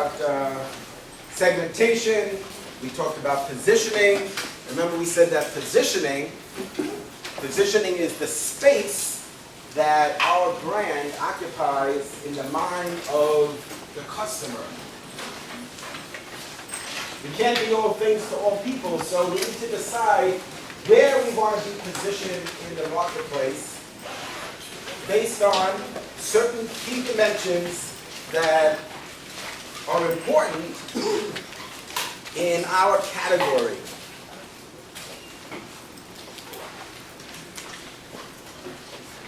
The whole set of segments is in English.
about segmentation. We talked about positioning. Remember we said that positioning is the space that our brand occupies in the mind of the customer. We can't be all things to all people, so we need to decide where we want to be positioned in the marketplace based on certain key dimensions that are important in our category.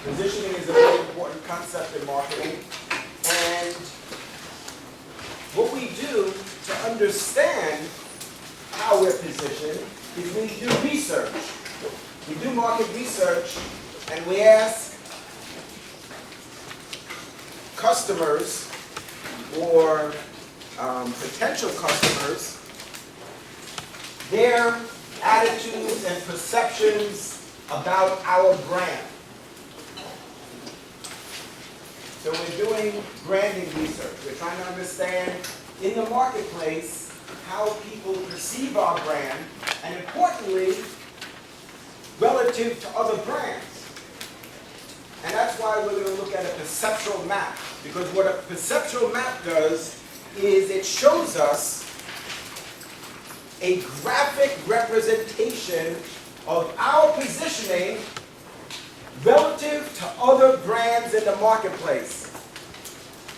Positioning is a very important concept in marketing, and what we do to understand how we're positioned is we do research. We do market research, and we ask customers or potential customers their attitudes and perceptions about our brand. So we're doing branding research. We're trying to understand in the marketplace how people perceive our brand, and importantly, relative to other brands. And that's why we're going to look at a perceptual map. Because what a perceptual map does is it shows us a graphic representation of our positioning relative to other brands in the marketplace,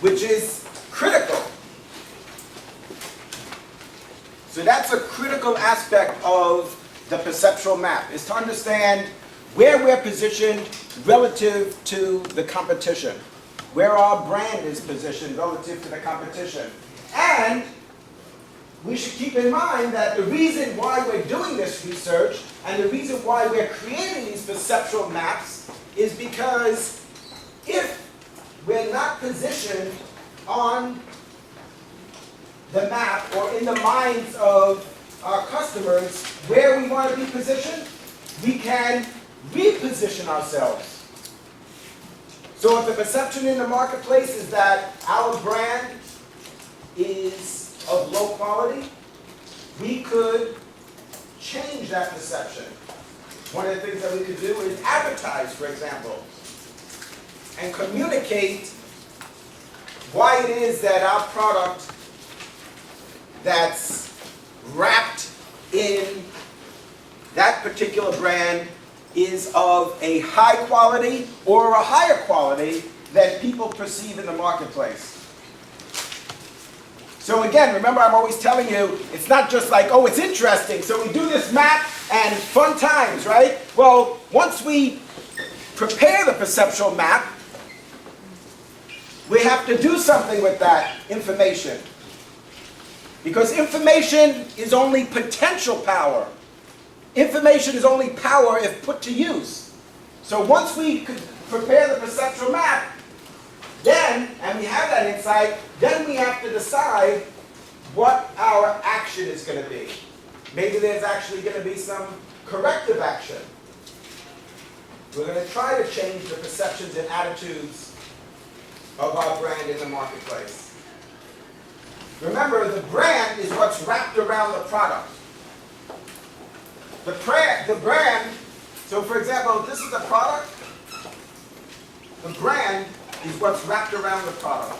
which is critical. So that's a critical aspect of the perceptual map, is to understand where we're positioned relative to the competition, where our brand is positioned relative to the competition. And we should keep in mind that the reason why we're doing this research and the reason why we're creating these perceptual maps is because if we're not positioned on the map or in the minds of our customers where we want to be positioned, we can reposition ourselves. So if the perception in the marketplace is that our brand is of low quality, we could change that perception. One of the things that we could do is advertise, for example, and communicate why it is that our product that's wrapped in that particular brand is of a high quality or a higher quality than people perceive in the marketplace. So again, remember I'm always telling you, it's not just like, oh, it's interesting, so we do this map and fun times, right? Well, once we prepare the perceptual map, we have to do something with that information. Because information is only potential power. Information is only power if put to use. So once we could prepare the perceptual map, then, and we have that insight, then we have to decide what our action is going to be. Maybe there's actually going to be some corrective action. We're going to try to change the perceptions and attitudes of our brand in the marketplace. Remember, the brand is what's wrapped around the product. The brand, so for example, if this is a product, the brand is what's wrapped around the product.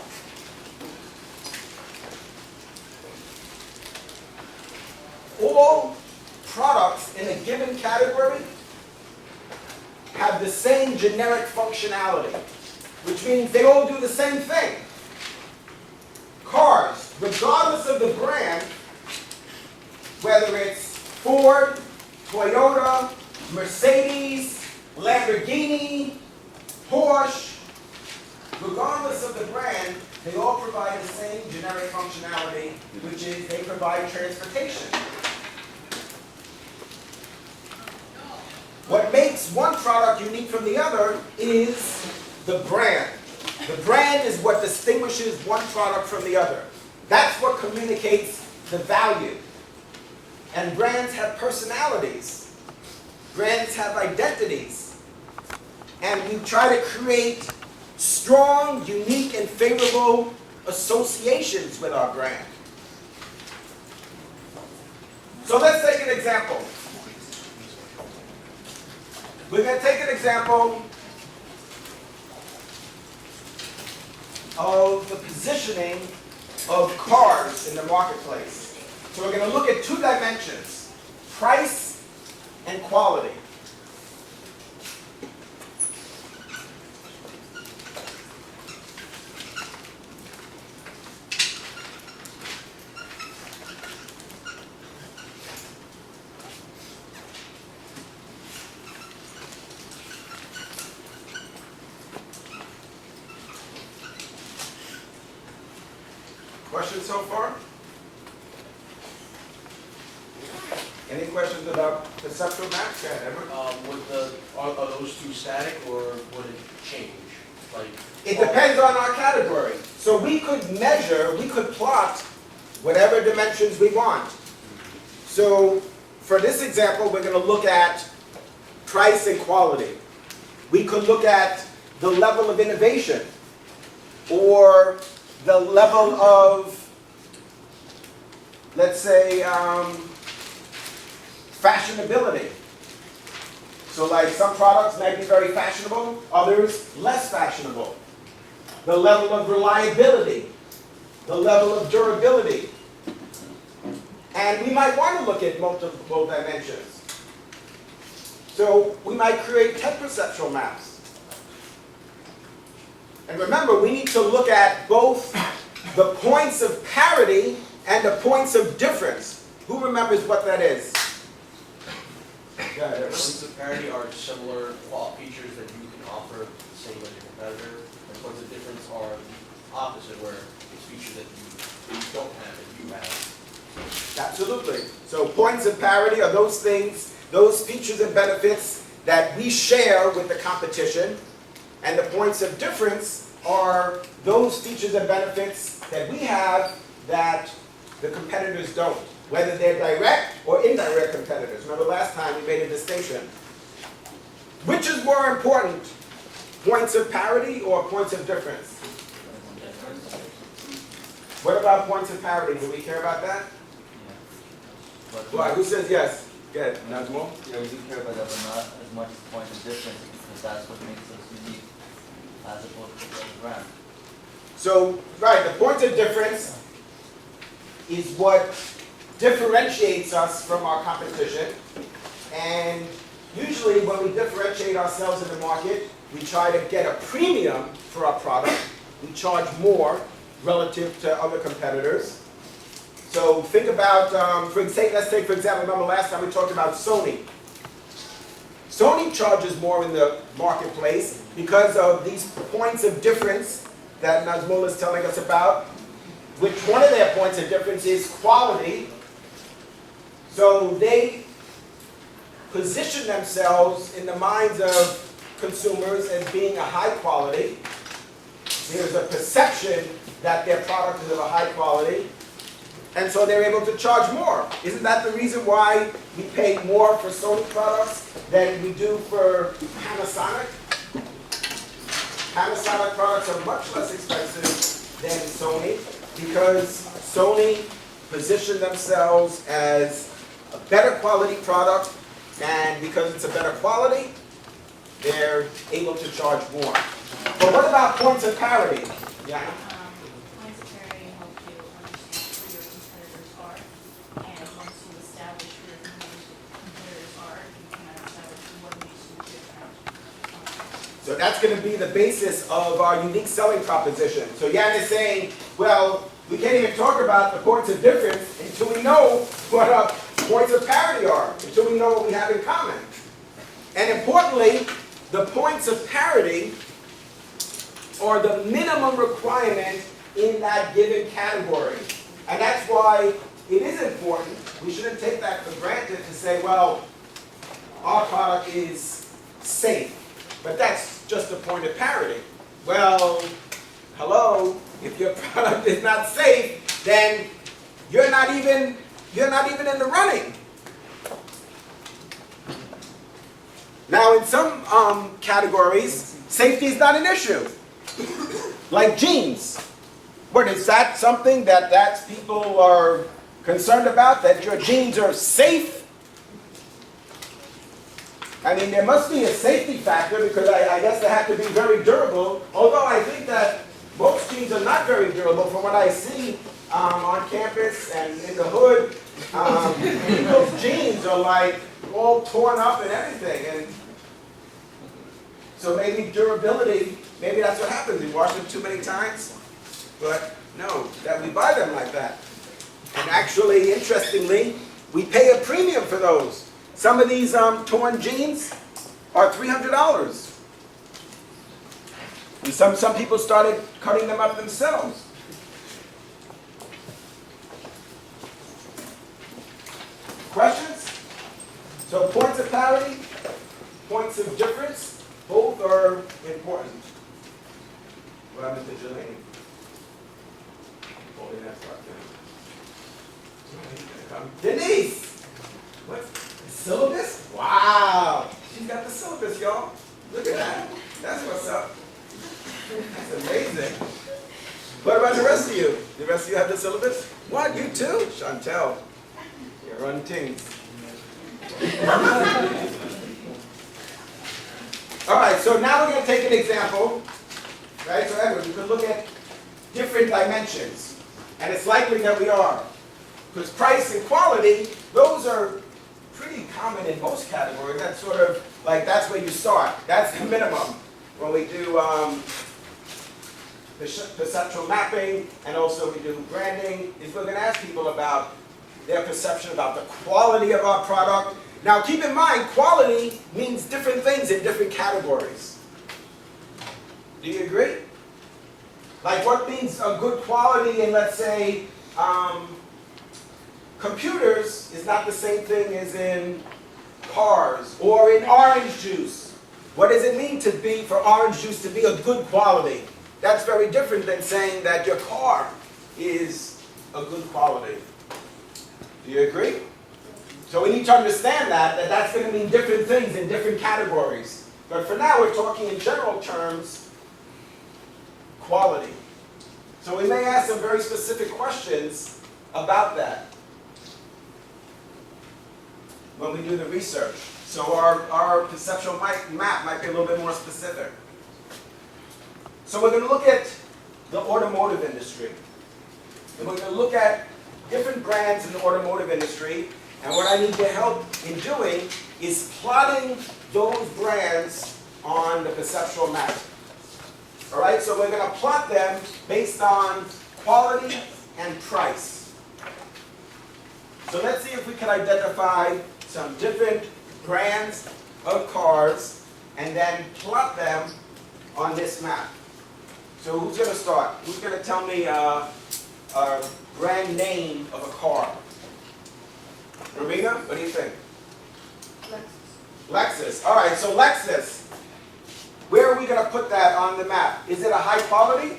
All products in a given category have the same generic functionality, which means they all do the same thing. Cars, regardless of the brand, whether it's Ford, Toyota, Mercedes, Lamborghini, Porsche, regardless of the brand, they all provide the same generic functionality, which is they provide transportation. What makes one product unique from the other is the brand. The brand is what distinguishes one product from the other. That's what communicates the value. And brands have personalities. Brands have identities. And we try to create strong, unique, and favorable associations with our brand. So let's take an example. We're going to take an example of the positioning of cars in the marketplace. So we're going to look at two dimensions, price and quality. Questions so far? Any questions about perceptual maps? Yeah, Edward? Are those two static or would it change? Like It depends on our category. So we could measure, we could plot whatever dimensions we want. So for this example, we're going to look at price and quality. We could look at the level of innovation or the level of, let's say, fashionability. So like some products may be very fashionable, others less fashionable. The level of reliability, the level of durability. And we might want to look at multiple dimensions. So we might create 10 perceptual maps. And remember, we need to look at both the points of parity and the points of difference. Who remembers what that is? points of parity are similar features that you can offer the same as your competitor, and points of difference are the opposite, where it's features that you don't have that you have. Absolutely. So points of parity are those things, those features and benefits that we share with the competition. And the points of difference are those features and benefits that we have that the competitors don't, whether they're direct or indirect competitors. Remember last time we made a distinction. Which is more important, points of parity or points of difference? What about points of parity? Do we care about that? Yeah. Why? Who says yes? Good. Nazmo? Yeah, we do care about that, but not as much as points of difference, because that's what makes us unique as opposed to the other brand. So, right, the point of difference is what differentiates us from our competition. And usually when we differentiate ourselves in the market, we try to get a premium for our product. We charge more relative to other competitors. So think about, let's take for example, remember last time we talked about Sony. Sony charges more in the marketplace because of these points of difference that Nazmul is telling us about, which one of their points of difference is quality. So they position themselves in the minds of consumers as being a high quality. There's a perception that their product is of a high quality, and so they're able to charge more. Isn't that the reason why we pay more for Sony products than we do for Panasonic? Panasonic products are much less expensive than Sony because Sony positioned themselves as a better quality product, and because it's a better quality, they're able to charge more. But what about points of parity? Yeah. Points of parity help you understand who your competitors are, and once you establish who your competitors are, you can establish what makes you different. So that's going to be the basis of our unique selling proposition. So Jan is saying, well, we can't even talk about the points of difference until we know what our points of parity are, until we know what we have in common. And importantly, the points of parity are the minimum requirement in that given category. And that's why it is important. We shouldn't take that for granted to say, well, our product is safe. But that's just a point of parity. Well, hello, if your product is not safe, then you're not even in the running. Now, in some categories, safety is not an issue. Like jeans. What is that something that people are Concerned about that your jeans are safe? I mean, there must be a safety factor because I guess they have to be very durable, although I think that most jeans are not very durable from what I see on campus and in the hood. People's jeans are like all torn up and everything. And so maybe durability, maybe that's what happens. We wash them too many times. But no, that we buy them like that. And actually, interestingly, we pay a premium for those. Some of these torn jeans are $300. And some people started cutting them up themselves. Questions? So points of parity, points of difference, both are important. What happened to Jelani? Holding that part down. Denise! What? Syllabus? Wow! She's got the syllabus, y'all. Look at that. That's what's up. That's amazing. What about the rest of you? The rest of you have the syllabus? What? You too? Chantel. You're on teams. All right, so now we're going to take an example. Right? So Edward, you can look at different dimensions. And it's likely that we are. Because price and quality, those are pretty common in most categories. That's sort of like, that's where you start. That's the minimum. When we do perceptual mapping, and also we do branding, is we're going to ask people about their perception about the quality of our product. Now keep in mind, quality means different things in different categories. Do you agree? Like what means a good quality in, let's say, computers is not the same thing as in cars or in orange juice. What does it mean to be, for orange juice to be a good quality? That's very different than saying that your car is a good quality. Do you agree? So we need to understand that that's going to mean different things in different categories. But for now, we're talking in general terms, quality. So we may ask some very specific questions about that when we do the research. So our perceptual map might be a little bit more specific. So we're going to look at the automotive industry. And we're going to look at different brands in the automotive industry. And what I need your help in doing is plotting those brands on the perceptual map. All right, so we're going to plot them based on quality and price. So let's see if we can identify some different brands of cars and then plot them on this map. So who's going to start? Who's going to tell me a brand name of a car? Marina, what do you think? Lexus. All right, so Lexus. Where are we going to put that on the map? Is it a high quality?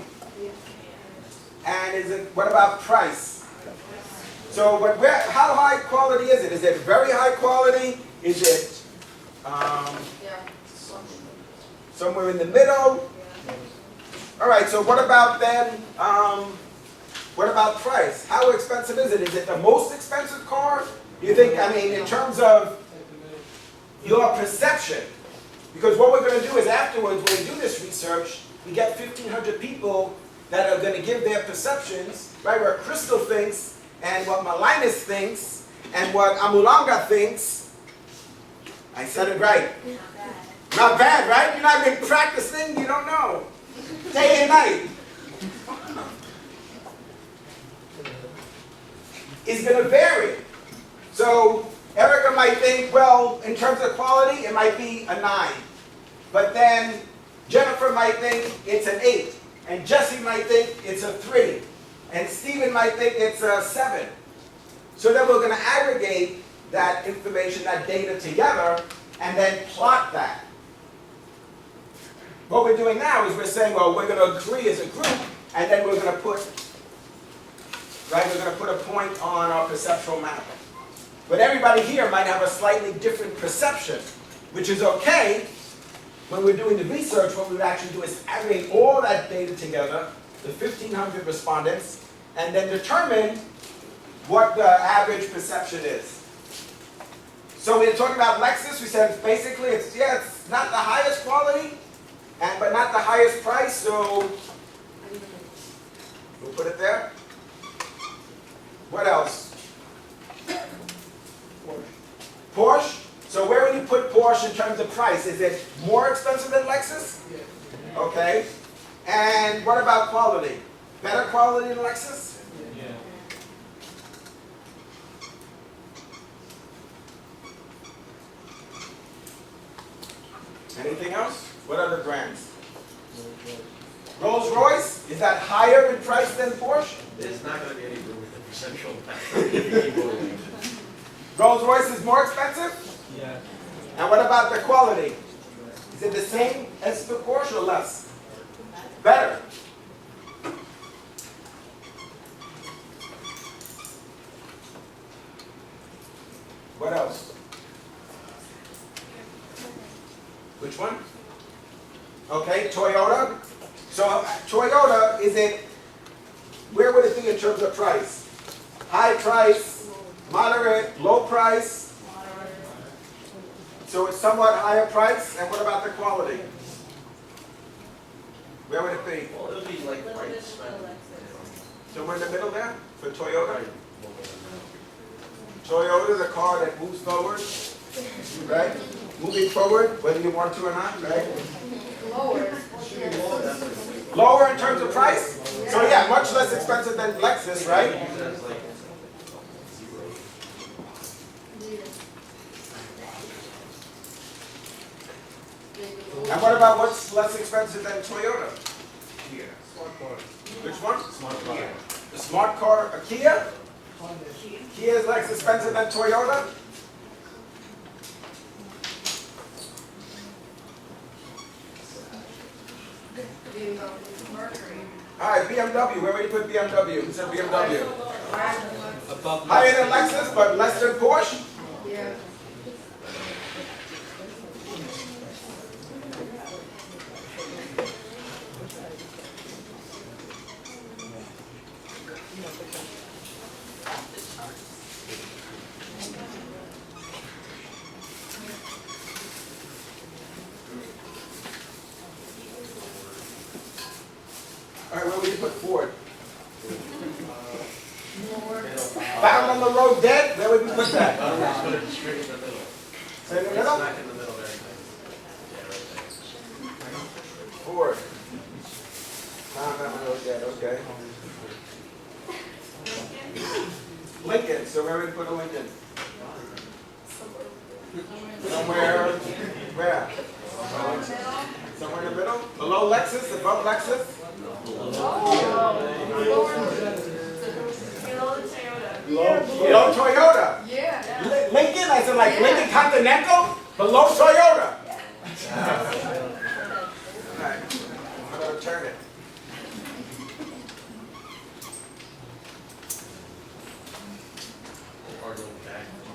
And is it, what about price? So how high quality is it? Is it very high quality? Is it somewhere in the middle? All right, so what about then, what about price? How expensive is it? Is it the most expensive car? Do you think, I mean, in terms of your perception? Because what we're going to do is afterwards, when we do this research, we get 1,500 people that are going to give their perceptions, right? What Crystal thinks, and what Malinus thinks, and what Amulanga thinks. I said it right. Not bad, right? You're not been practicing, you don't know. Day and night. It's going to vary. So Erica might think, well, in terms of quality, it might be a 9. But then Jennifer might think it's an 8. And Jesse might think it's a 3. And Stephen might think it's a 7. So then we're going to aggregate that information, that data together, and then plot that. What we're doing now is we're saying, well, we're going to agree as a group, and then we're going to put, right, we're going to put a point on our perceptual map. But everybody here might have a slightly different perception, which is okay. When we're doing the research, what we would actually do is aggregate all that data together, the 1,500 respondents, and then determine what the average perception is. So when you're talking about Lexus, we said basically it's not the highest quality, but not the highest price, so we'll put it there. What else? Porsche. So where would you put Porsche in terms of price? Is it more expensive than Lexus? Okay. And what about quality? Better quality than Lexus? Yeah. Anything else? What other brands? Rolls Royce, is that higher in price than Porsche? There's not going to be any room in the perceptual. Rolls Royce is more expensive? Yeah. And what about the quality? Is it the same as the Porsche or less? Better. What else? Which one? Okay, Toyota. So Toyota, where would it be in terms of price? High price, moderate, low price? So it's somewhat higher price, and what about the quality? Where would it be? Well, it'll be like right Somewhere in the middle there for Toyota? Toyota is a car that moves forward, right? Moving forward, whether you want to or not, right? Lower in terms of price? So yeah, much less expensive than Lexus, right? And what about what's less expensive than Toyota? Kia. Smart car. Which one? Smart car. The smart car, a Kia? Kia is less expensive than Toyota? All right, BMW. Where would you put BMW? Who said BMW? Higher than Lexus, but less than Porsche? Yeah. All right, where would you put Ford? Found on the road dead? Where would you put that? Just put it straight in the middle. Say in the It's middle? smack in the middle there. Yeah, right there. Ford. Found on the road dead, okay. Lincoln, so where would you put a Lincoln? Somewhere, where? Somewhere in the middle? Below Lexus, above Lexus? Below Toyota? Yeah. Lincoln, I said like Lincoln Continental? Below Toyota? Alright, I'm gonna turn it.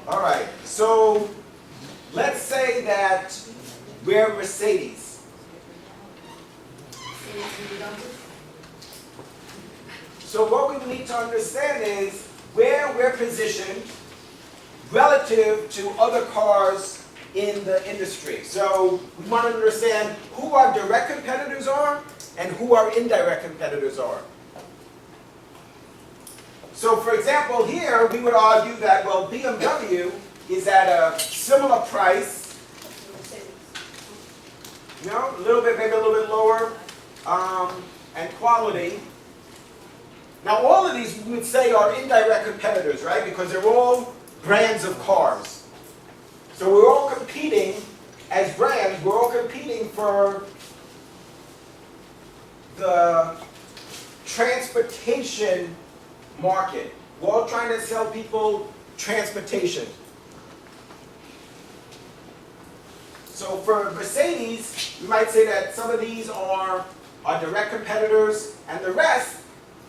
All right, so let's say that we're Mercedes. So what we need to understand is where we're positioned relative to other cars in the industry. So we want to understand who our direct competitors are and who our indirect competitors are. So for example, here we would argue that, well, BMW is at a similar price, you know, a little bit, maybe a little bit lower, and quality. Now all of these we would say are indirect competitors, right? Because they're all brands of cars. So we're all competing as brands, we're all competing for the transportation market. We're all trying to sell people transportation. So for Mercedes, we might say that some of these are our direct competitors, and the rest,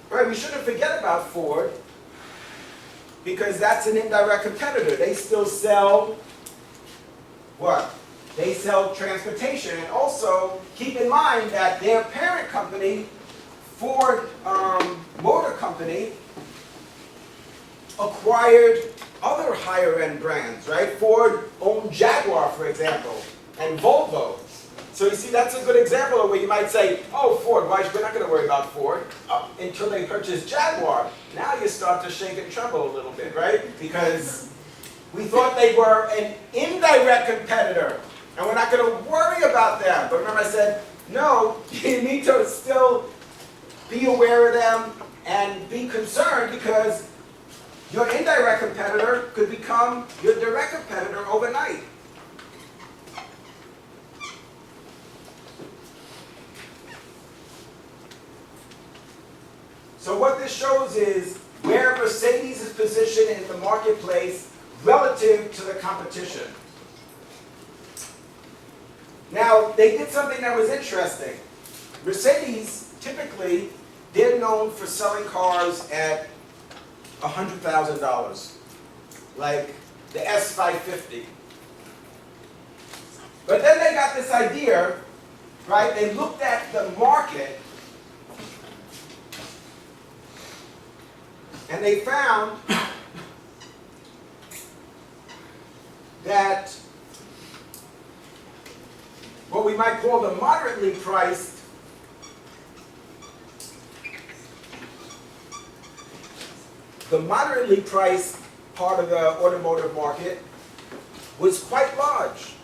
right, we shouldn't forget about Ford, because that's an indirect competitor. They still sell what? They sell transportation. And also, keep in mind that their parent company, Ford Motor Company, acquired other higher-end brands, right? Ford owned Jaguar, for example, and Volvo. So you see, that's a good example of where you might say, oh, Ford, we're not going to worry about Ford until they purchase Jaguar. Now you start to shake and tremble a little bit, right? Because we thought they were an indirect competitor, and we're not going to worry about them. But remember I said, no, you need to still be aware of them and be concerned, because your indirect competitor could become your direct competitor overnight. So what this shows is where Mercedes is positioned in the marketplace relative to the competition. Now, they did something that was interesting. Mercedes, typically, they're known for selling cars at $100,000, like the S550. But then they got this idea, right? They looked at the market, and they found that what we might call the moderately priced part of the automotive market was quite large.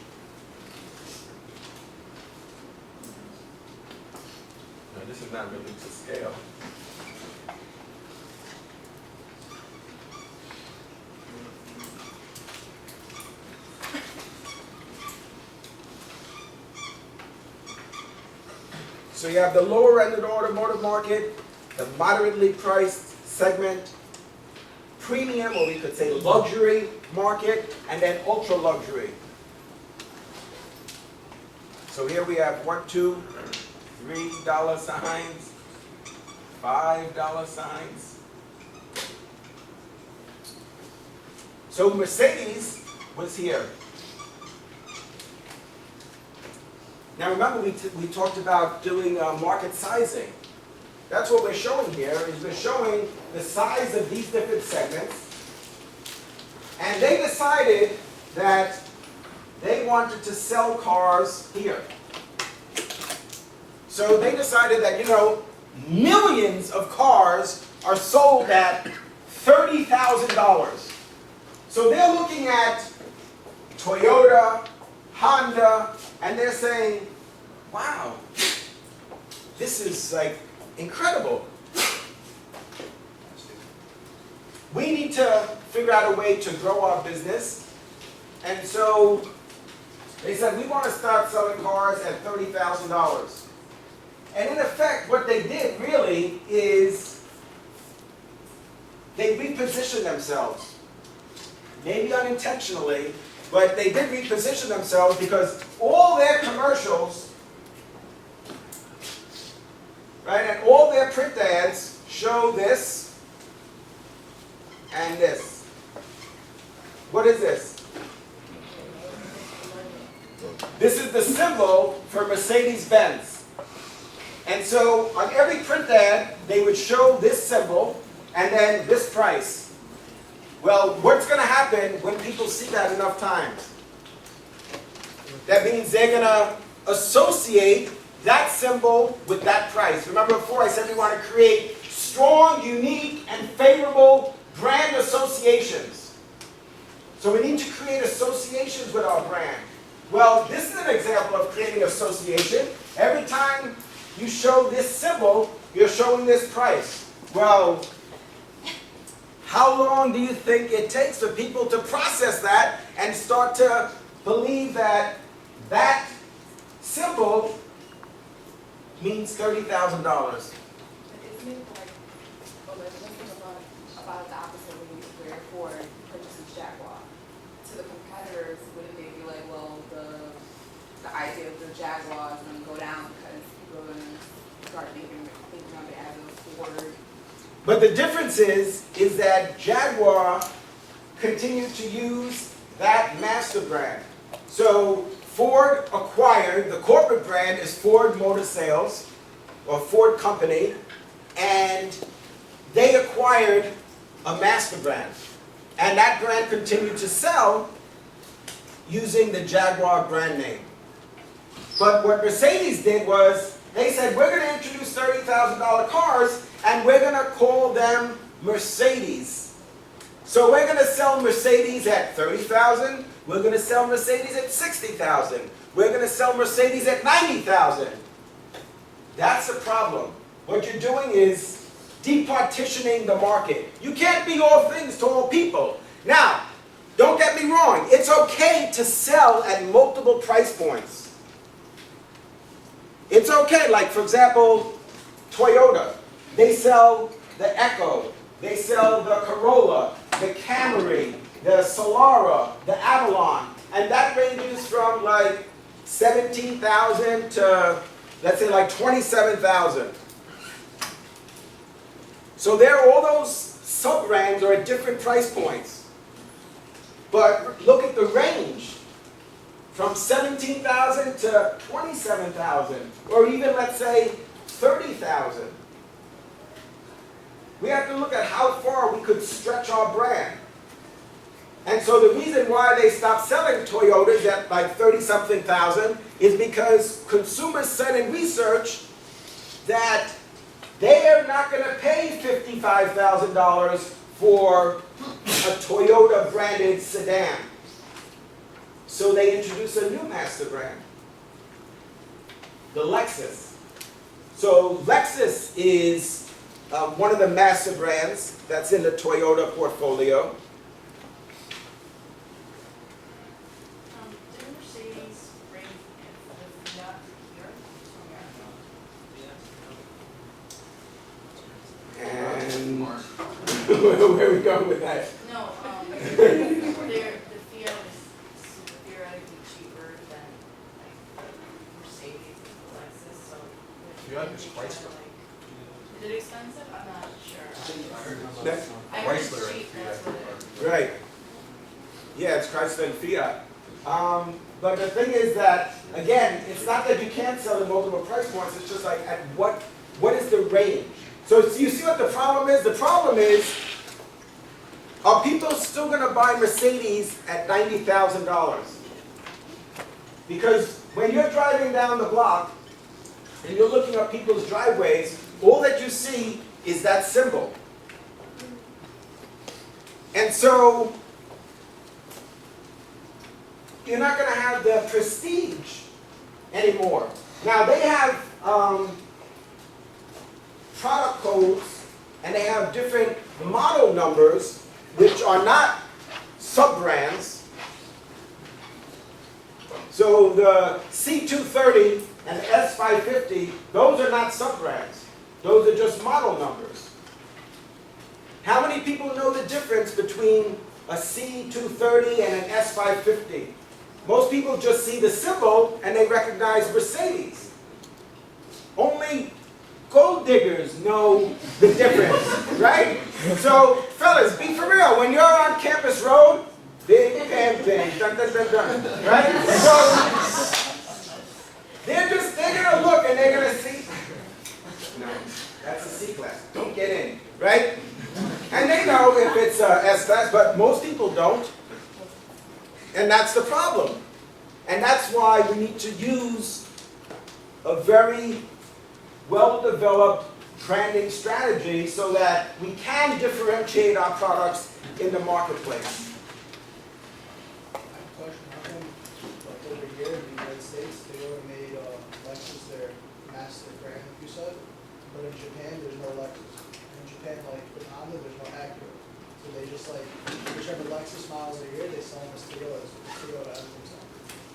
No, this is not really to scale. So you have the lower end of the automotive market, the moderately priced segment, premium, or we could say luxury market, and then ultra luxury. So here we have $1, $2, $3 signs, $5 signs. So Mercedes was here. Now remember, we talked about doing market sizing. That's what we're showing here, is we're showing the size of these different segments. And they decided that they wanted to sell cars here. So they decided that, millions of cars are sold at $30,000. So they're looking at Toyota, Honda, and they're saying, wow, this is like incredible. We need to figure out a way to grow our business. And so they said, we want to start selling cars at $30,000. And in effect, what they did really is they repositioned themselves. Maybe unintentionally, but they did reposition themselves, because all their commercials, right, and all their print ads show this and this. What is this? This is the symbol for Mercedes-Benz. And so on every print ad, they would show this symbol and then this price. Well, what's going to happen when people see that enough times? That means they're going to associate that symbol with that price. Remember before I said we want to create strong, unique, and favorable brand associations. So we need to create associations with our brand. Well, this is an example of creating association. Every time you show this symbol, you're showing this price. Well, how long do you think it takes for people to process that and start to believe that that symbol means $30,000? Isn't it like, well, let's think about the opposite where Ford purchases Jaguar. To the competitors, wouldn't they be like, well, the idea of the Jaguar is going to go down because people are going to start thinking of it as a Ford? But the difference is that Jaguar continued to use that master brand. So Ford acquired, the corporate brand is Ford Motor Sales, or Ford Company, and they acquired a master brand. And that brand continued to sell using the Jaguar brand name. But what Mercedes did was, they said, we're going to introduce $30,000 cars, and we're going to call them Mercedes. So we're going to sell Mercedes at $30,000. We're going to sell Mercedes at $60,000. We're going to sell Mercedes at $90,000. That's the problem. What you're doing is departitioning the market. You can't be all things to all people. Now, don't get me wrong. It's okay to sell at multiple price points. It's okay. Like, for example, Toyota. They sell the Echo. They sell the Corolla, the Camry, the Solara, the Avalon. And that ranges from like 17,000 to, let's say, like 27,000. So all those sub-brands are at different price points. But look at the range. From 17,000 to 27,000, or even, let's say, 30,000. We have to look at how far we could stretch our brand. And so the reason why they stopped selling Toyotas at like 30-something thousand is because consumers said in research that they are not going to pay $55,000 for a Toyota branded sedan. So they introduced a new master brand, the Lexus. So Lexus is one of the master brands that's in the Toyota portfolio. Didn't Mercedes bring the Fiat here? And where are we going with that? No, the Fiat is theoretically cheaper than like the Mercedes and the Lexus, so. Fiat is Chrysler. Is it expensive? I'm not sure. That- I heard it's Chrysler and cheap, that's Fiat. what it. Right. Yeah, it's Chrysler and Fiat. But the thing is that, again, it's not that you can't sell in multiple price points, it's just like at what is the range? So you see what the problem is? The problem is, are people still going to buy Mercedes at $90,000? Because when you're driving down the block and you're looking up people's driveways, all that you see is that symbol. And so you're not going to have the prestige anymore. Now they have product codes and they have different model numbers which are not sub-brands. So the C230 and the S550, those are not sub-brands. Those are just model numbers. How many people know the difference between a C230 and an S550? Most people just see the symbol and they recognize Mercedes. Only gold diggers know the difference, right? So, fellas, be for real. When you're on Campus Road, big and big, dun dun dun dun, right? So, they're gonna look and they're gonna see. No, that's a C-Class. Don't get in, right? And they know if it's S-Class, but most people don't. And that's the problem. And that's why we need to use a very well-developed branding strategy so that we can differentiate our products in the marketplace. I have a question. How come, like over here in the United States, they would have made Lexus their master brand, like you said, but in Japan, there's no Lexus. In Japan, like with Honda, there's no Acura. So they just like, whichever Lexus models are here, they sell them as Toyotas. Toyota as themselves.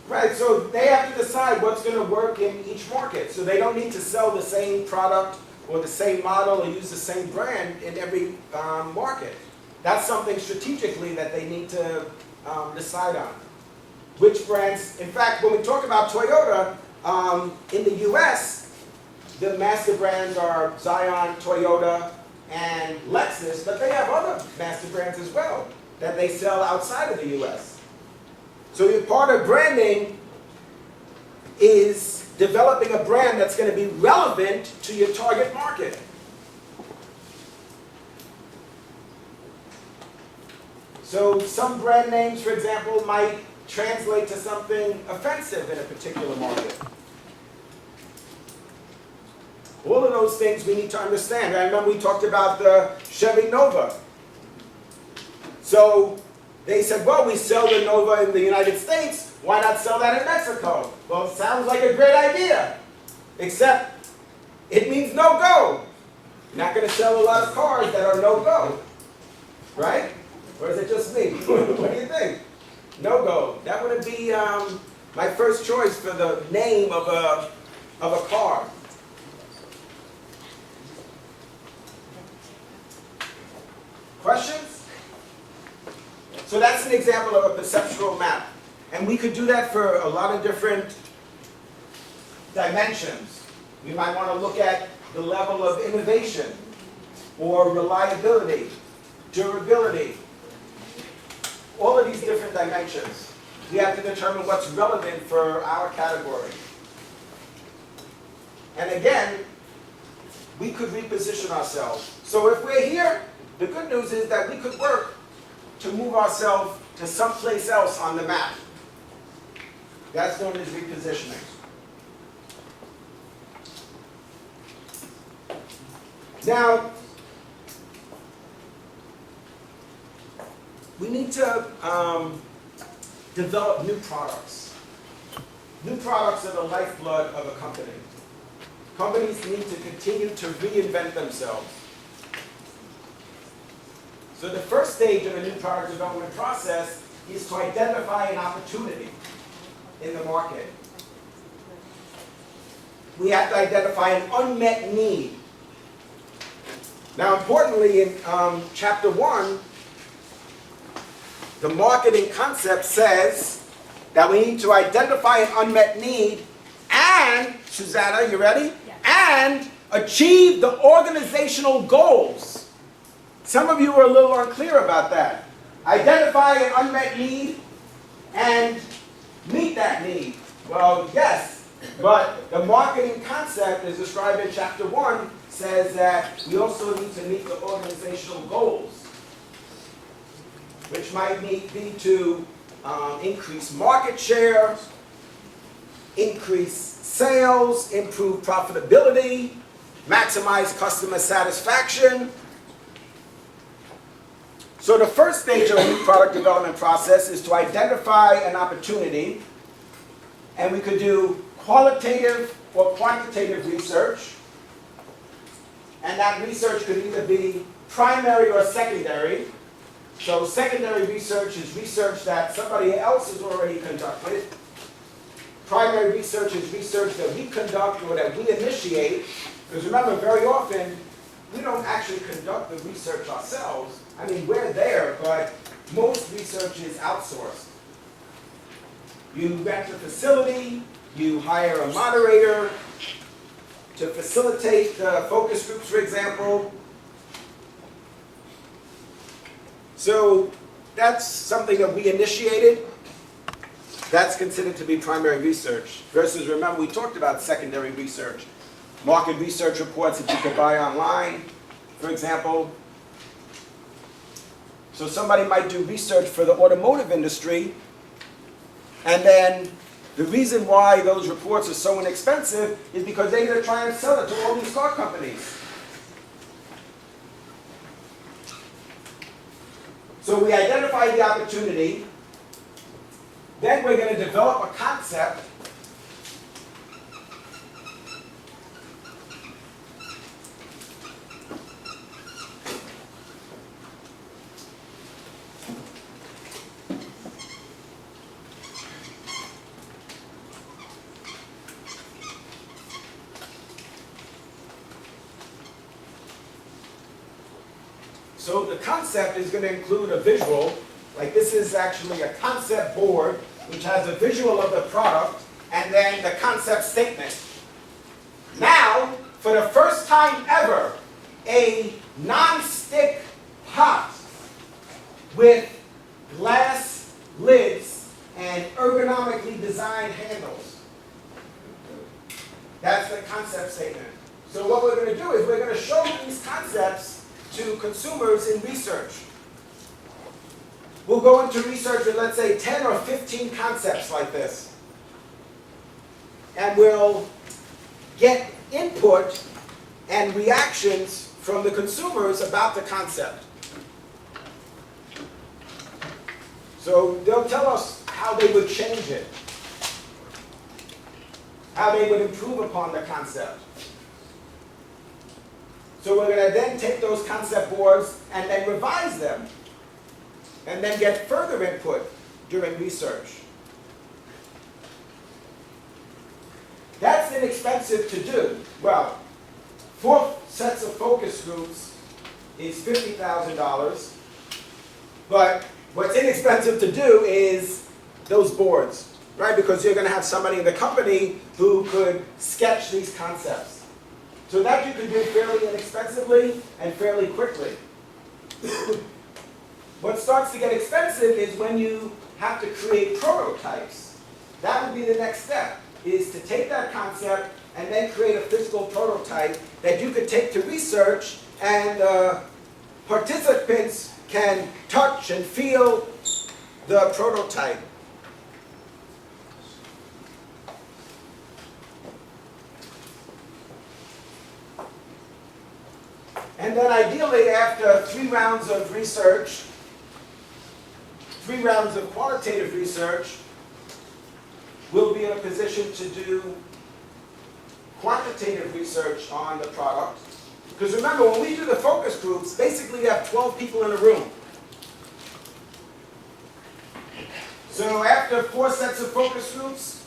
Right, so they have to decide what's going to work in each market. So they don't need to sell the same product or the same model or use the same brand in every market. That's something strategically that they need to decide on. Which brands, in fact, when we talk about Toyota, in the US, the master brands are Zion, Toyota, and Lexus, but they have other master brands as well that they sell outside of the US. So your part of branding is developing a brand that's going to be relevant to your target market. So some brand names, for example, might translate to something offensive in a particular market. All of those things we need to understand. I remember we talked about the Chevy Nova. So they said, well, we sell the Nova in the United States. Why not sell that in Mexico? Well, it sounds like a great idea, except it means no-go. You're not going to sell a lot of cars that are no-go, right? Or is it just me? What do you think? No-go. That wouldn't be my first choice for the name of a car. Questions? So that's an example of a perceptual map. And we could do that for a lot of different dimensions. We might want to look at the level of innovation, or reliability, durability, all of these different dimensions. We have to determine what's relevant for our category. And again, we could reposition ourselves. So if we're here, the good news is that we could work to move ourselves to someplace else on the map. That's known as repositioning. Now, we need to develop new products. New products are the lifeblood of a company. Companies need to continue to reinvent themselves. So the first stage of a new product development process is to identify an opportunity in the market. We have to identify an unmet need. Now, importantly, in chapter 1, the marketing concept says that we need to identify an unmet need and, Susanna, you ready? Yes. And achieve the organizational goals. Some of you are a little unclear about that. Identify an unmet need and meet that need. Well, yes, but the marketing concept as described in chapter 1 says that we also need to meet the organizational goals, which might be to increase market share, increase sales, improve profitability, maximize customer satisfaction. So the first stage of a new product development process is to identify an opportunity, and we could do qualitative or quantitative research, and that research could either be primary or secondary. So secondary research is research that somebody else has already conducted. Primary research is research that we conduct or that we initiate, because remember, very often, we don't actually conduct the research ourselves. I mean, we're there, but most research is outsourced. You rent a facility, you hire a moderator to facilitate the focus groups, for example. So that's something that we initiated. That's considered to be primary research. Versus, remember, we talked about secondary research. Market research reports that you could buy online, for example. So somebody might do research for the automotive industry, and then the reason why those reports are so inexpensive is because they're going to try and sell it to all these car companies. So we identify the opportunity, then we're going to develop a concept. So the concept is going to include a visual, like this is actually a concept board, which has a visual of the product, and then the concept statement. Now, for the first time ever, a non-stick pot with glass lids and ergonomically designed handles. That's the concept statement. So what we're going to do is we're going to show these concepts to consumers in research. we'll go into research with, let's say, 10 or 15 concepts like this. And we'll get input and reactions from the consumers about the concept. So they'll tell us how they would change it, how they would improve upon the concept. So we're going to then take those concept boards and then revise them, and then get further input during research. That's inexpensive to do. Well, 4 sets of focus groups is $50,000, but what's inexpensive to do is those boards, right? Because you're going to have somebody in the company who could sketch these concepts. So that you could do fairly inexpensively and fairly quickly. What starts to get expensive is when you have to create prototypes. That would be the next step, is to take that concept and then create a physical prototype that you could take to research, and participants can touch and feel the prototype. And then ideally, after 3 rounds of research, 3 rounds of qualitative research, we'll be in a position to do quantitative research on the product. Because remember, when we do the focus groups, basically you have 12 people in a room. So after 4 sets of focus groups,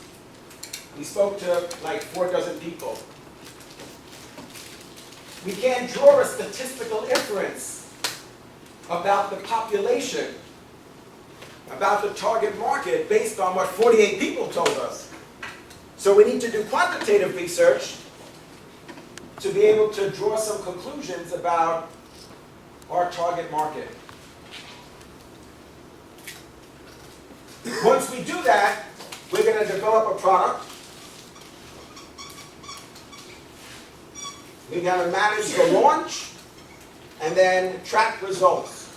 we spoke to like 4 dozen people. We can't draw a statistical inference about the population, about the target market, based on what 48 people told us. So we need to do quantitative research to be able to draw some conclusions about our target market. Once we do that, we're going to develop a product. We're going to manage the launch and then track results.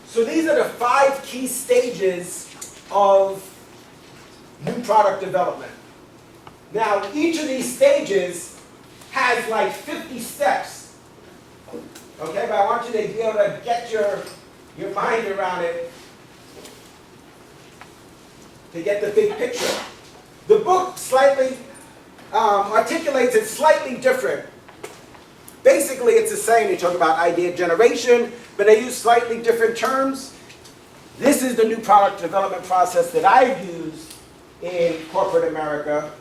So these are the 5 key stages of new product development. Now, each of these stages has like 50 steps. Okay, but I want you to be able to get your mind around it to get the big picture. The book slightly articulates it slightly different. Basically, it's the same. They talk about idea generation, but they use slightly different terms. This is the new product development process that I've used in corporate America.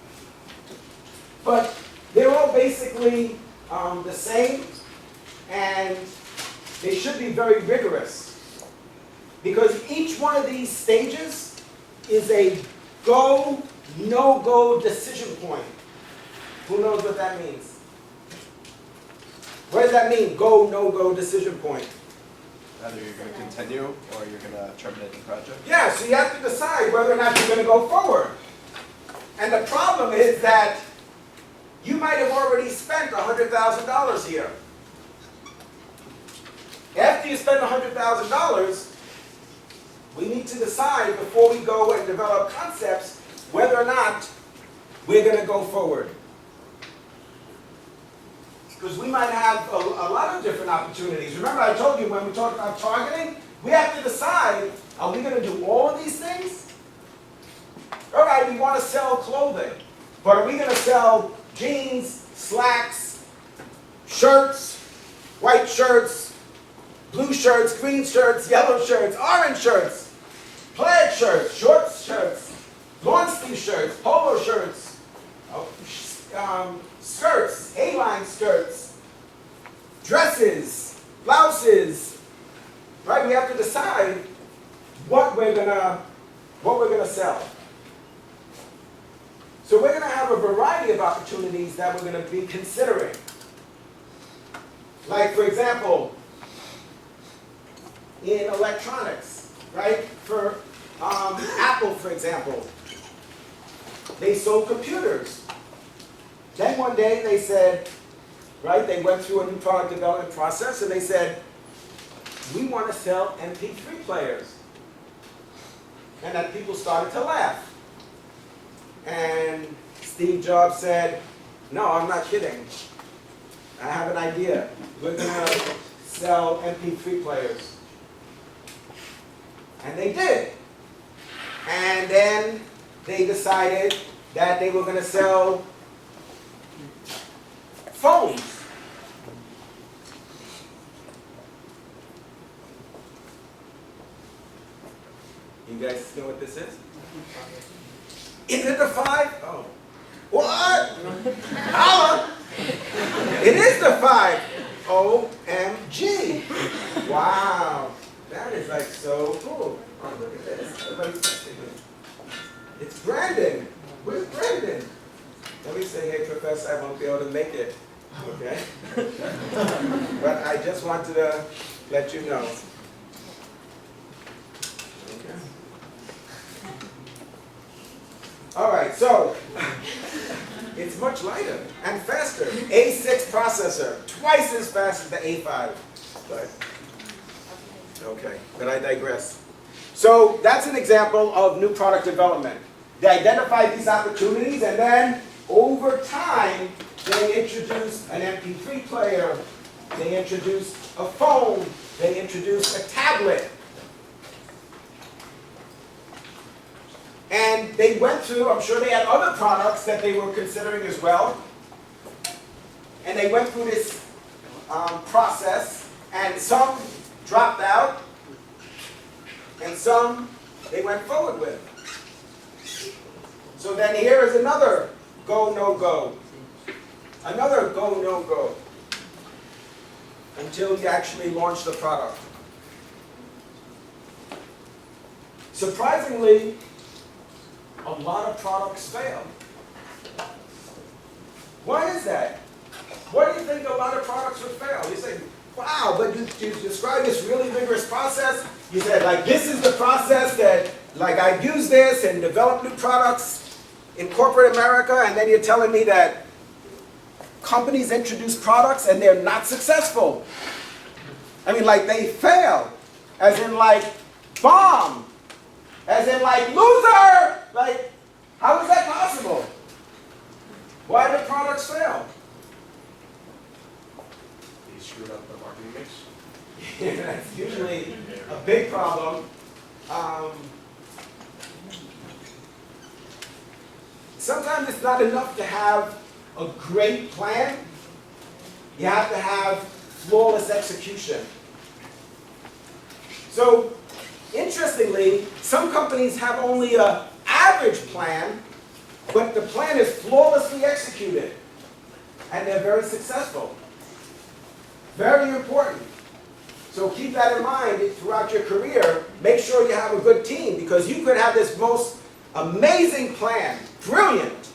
But they're all basically the same, and they should be very rigorous. Because each one of these stages is a go, no-go decision point. Who knows what that means? What does that mean, go, no-go decision point? Either you're going to continue or you're going to terminate the project. Yeah, so you have to decide whether or not you're going to go forward. And the problem is that you might have already spent $100,000 here. After you spend $100,000, we need to decide before we go and develop concepts whether or not we're going to go forward. Because we might have a lot of different opportunities. Remember, I told you when we talked about targeting, we have to decide, are we going to do all of these things? All right, we want to sell clothing, but are we going to sell jeans, slacks, shirts, white shirts, blue shirts, green shirts, yellow shirts, orange shirts, plaid shirts, short shirts, long sleeve shirts, polo shirts, skirts, A-line skirts, dresses, blouses, right? We have to decide what we're gonna sell. So we're gonna have a variety of opportunities that we're gonna be considering. Like, for example, in electronics, right? For Apple, for example, they sold computers. Then one day they said, right, they went through a new product development process and they said, we want to sell MP3 players. And then people started to laugh. And Steve Jobs said, no, I'm not kidding. I have an idea. We're going to sell MP3 players. And they did. And then they decided that they were going to sell phones. You guys know what this is? Is it the 5? Oh. What? Holla! It is the 5. OMG. Wow. That is like so cool. Oh, look at this. Everybody's texting me. It's Brandon. Where's Brandon? Let me say, hey, Professor, I won't be able to make it. Okay? But I just wanted to let you know. Okay. All right, so it's much lighter and faster. A6 processor, twice as fast as the A5. But, okay, but I digress. So that's an example of new product development. They identified these opportunities, and then over time, they introduced an MP3 player, they introduced a phone, they introduced a tablet. And they went through, I'm sure they had other products that they were considering as well. And they went through this process, and some dropped out, and some they went forward with. So then here is another go, no go. Another go, no go. Until you actually launch the product. Surprisingly, a lot of products fail. Why is that? Why do you think a lot of products would fail? You say, wow, but you describe this really rigorous process. You said, like, this is the process that, like, I use this and develop new products in corporate America, and then you're telling me that companies introduce products and they're not successful. I mean, like, they fail. As in, like, bomb. As in, like, loser! Like, how is that possible? Why do products fail? They screwed up the marketing mix. Yeah, that's usually a big problem. Sometimes it's not enough to have a great plan. You have to have flawless execution. So, interestingly, some companies have only an average plan, but the plan is flawlessly executed, and they're very successful. Very important. So keep that in mind throughout your career. Make sure you have a good team, because you could have this most amazing plan, brilliant,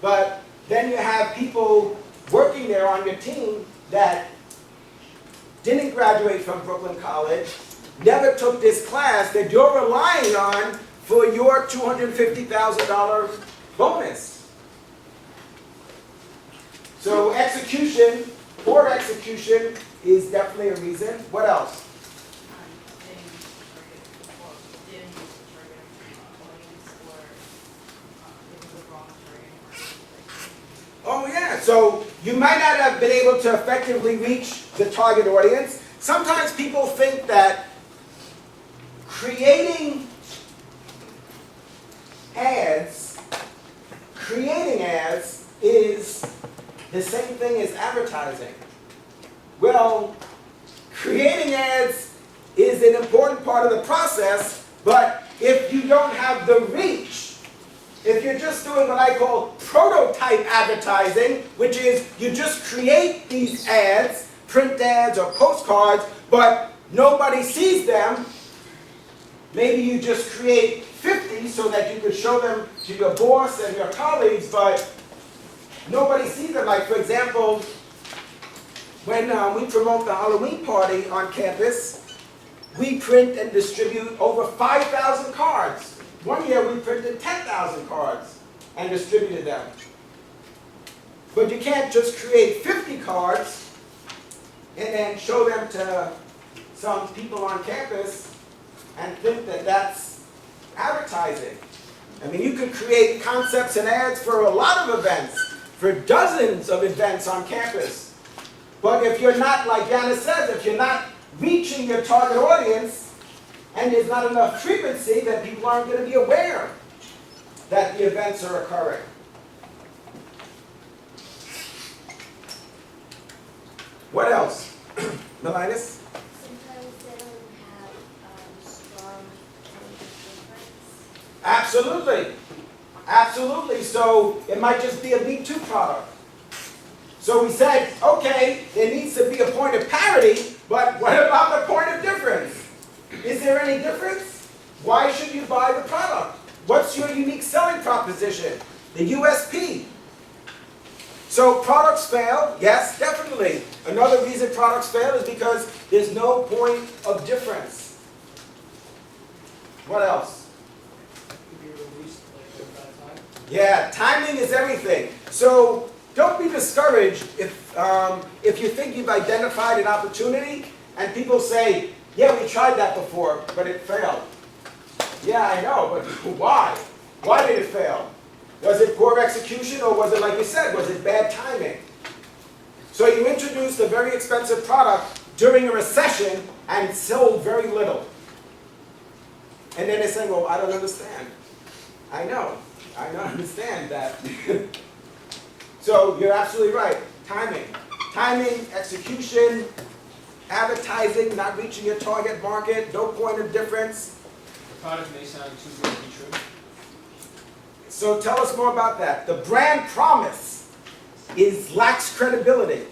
but then you have people working there on your team that didn't graduate from Brooklyn College, never took this class that you're relying on for your $250,000 bonus. So execution, poor execution, is definitely a reason. What else? Didn't use the target audience, or it was the wrong target market. Oh yeah, so you might not have been able to effectively reach the target audience. Sometimes people think that creating ads is the same thing as advertising. Well, creating ads is an important part of the process, but if you don't have the reach, if you're just doing what I call prototype advertising, which is you just create these ads, print ads or postcards, but nobody sees them, maybe you just create 50 so that you could show them to your boss and your colleagues, but nobody sees them. Like, for example, when we promote the Halloween party on campus, we print and distribute over 5,000 cards. One year we printed 10,000 cards and distributed them. But you can't just create 50 cards and then show them to some people on campus and think that that's advertising. I mean, you could create concepts and ads for a lot of events, for dozens of events on campus. But if you're not, like Yana says, if you're not reaching your target audience, and there's not enough frequency, then people aren't going to be aware that the events are occurring. What else? Melinas? Sometimes they don't have strong point of difference. Absolutely. Absolutely. So it might just be a Me Too product. So we said, okay, there needs to be a point of parity, but what about the point of difference? Is there any difference? Why should you buy the product? What's your unique selling proposition? The USP. So products fail, yes, definitely. Another reason products fail is because there's no point of difference. What else? Could be released like at that time. Yeah, timing is everything. So don't be discouraged if you think you've identified an opportunity and people say, yeah, we tried that before, but it failed. Yeah, I know, but why? Why did it fail? Was it poor execution, or was it, like you said, was it bad timing? So you introduced a very expensive product during a recession and sold very little. And then they're saying, well, I don't understand. I know, I don't understand that. So you're absolutely right. Timing. Timing, execution, advertising, not reaching your target market, no point of difference. The product may sound too good to be true. So tell us more about that. The brand promise lacks credibility.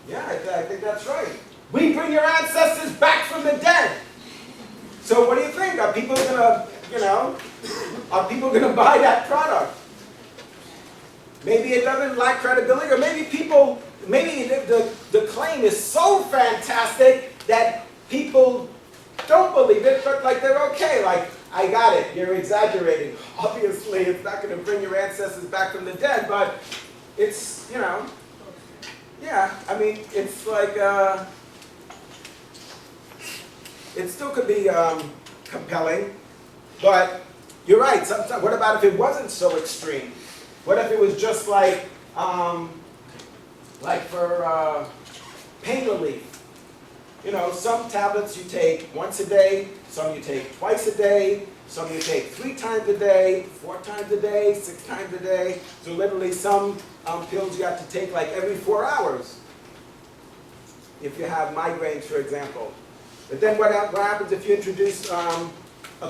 Yeah, I think that's right. We bring your ancestors back from the dead. So what do you think? Are people gonna, are people gonna buy that product? Maybe it doesn't lack credibility, or maybe the claim is so fantastic that people don't believe it, but like they're okay, like, I got it, you're exaggerating. Obviously, it's not going to bring your ancestors back from the dead, but it's, yeah, I mean, it's like, it still could be compelling, but you're right, sometimes, what about if it wasn't so extreme? What if it was just like for pain relief? Some tablets you take once a day, some you take twice a day, some you take 3 times a day, 4 times a day, 6 times a day. So literally some pills you have to take like every 4 hours if you have migraines, for example. But then what happens if you introduce a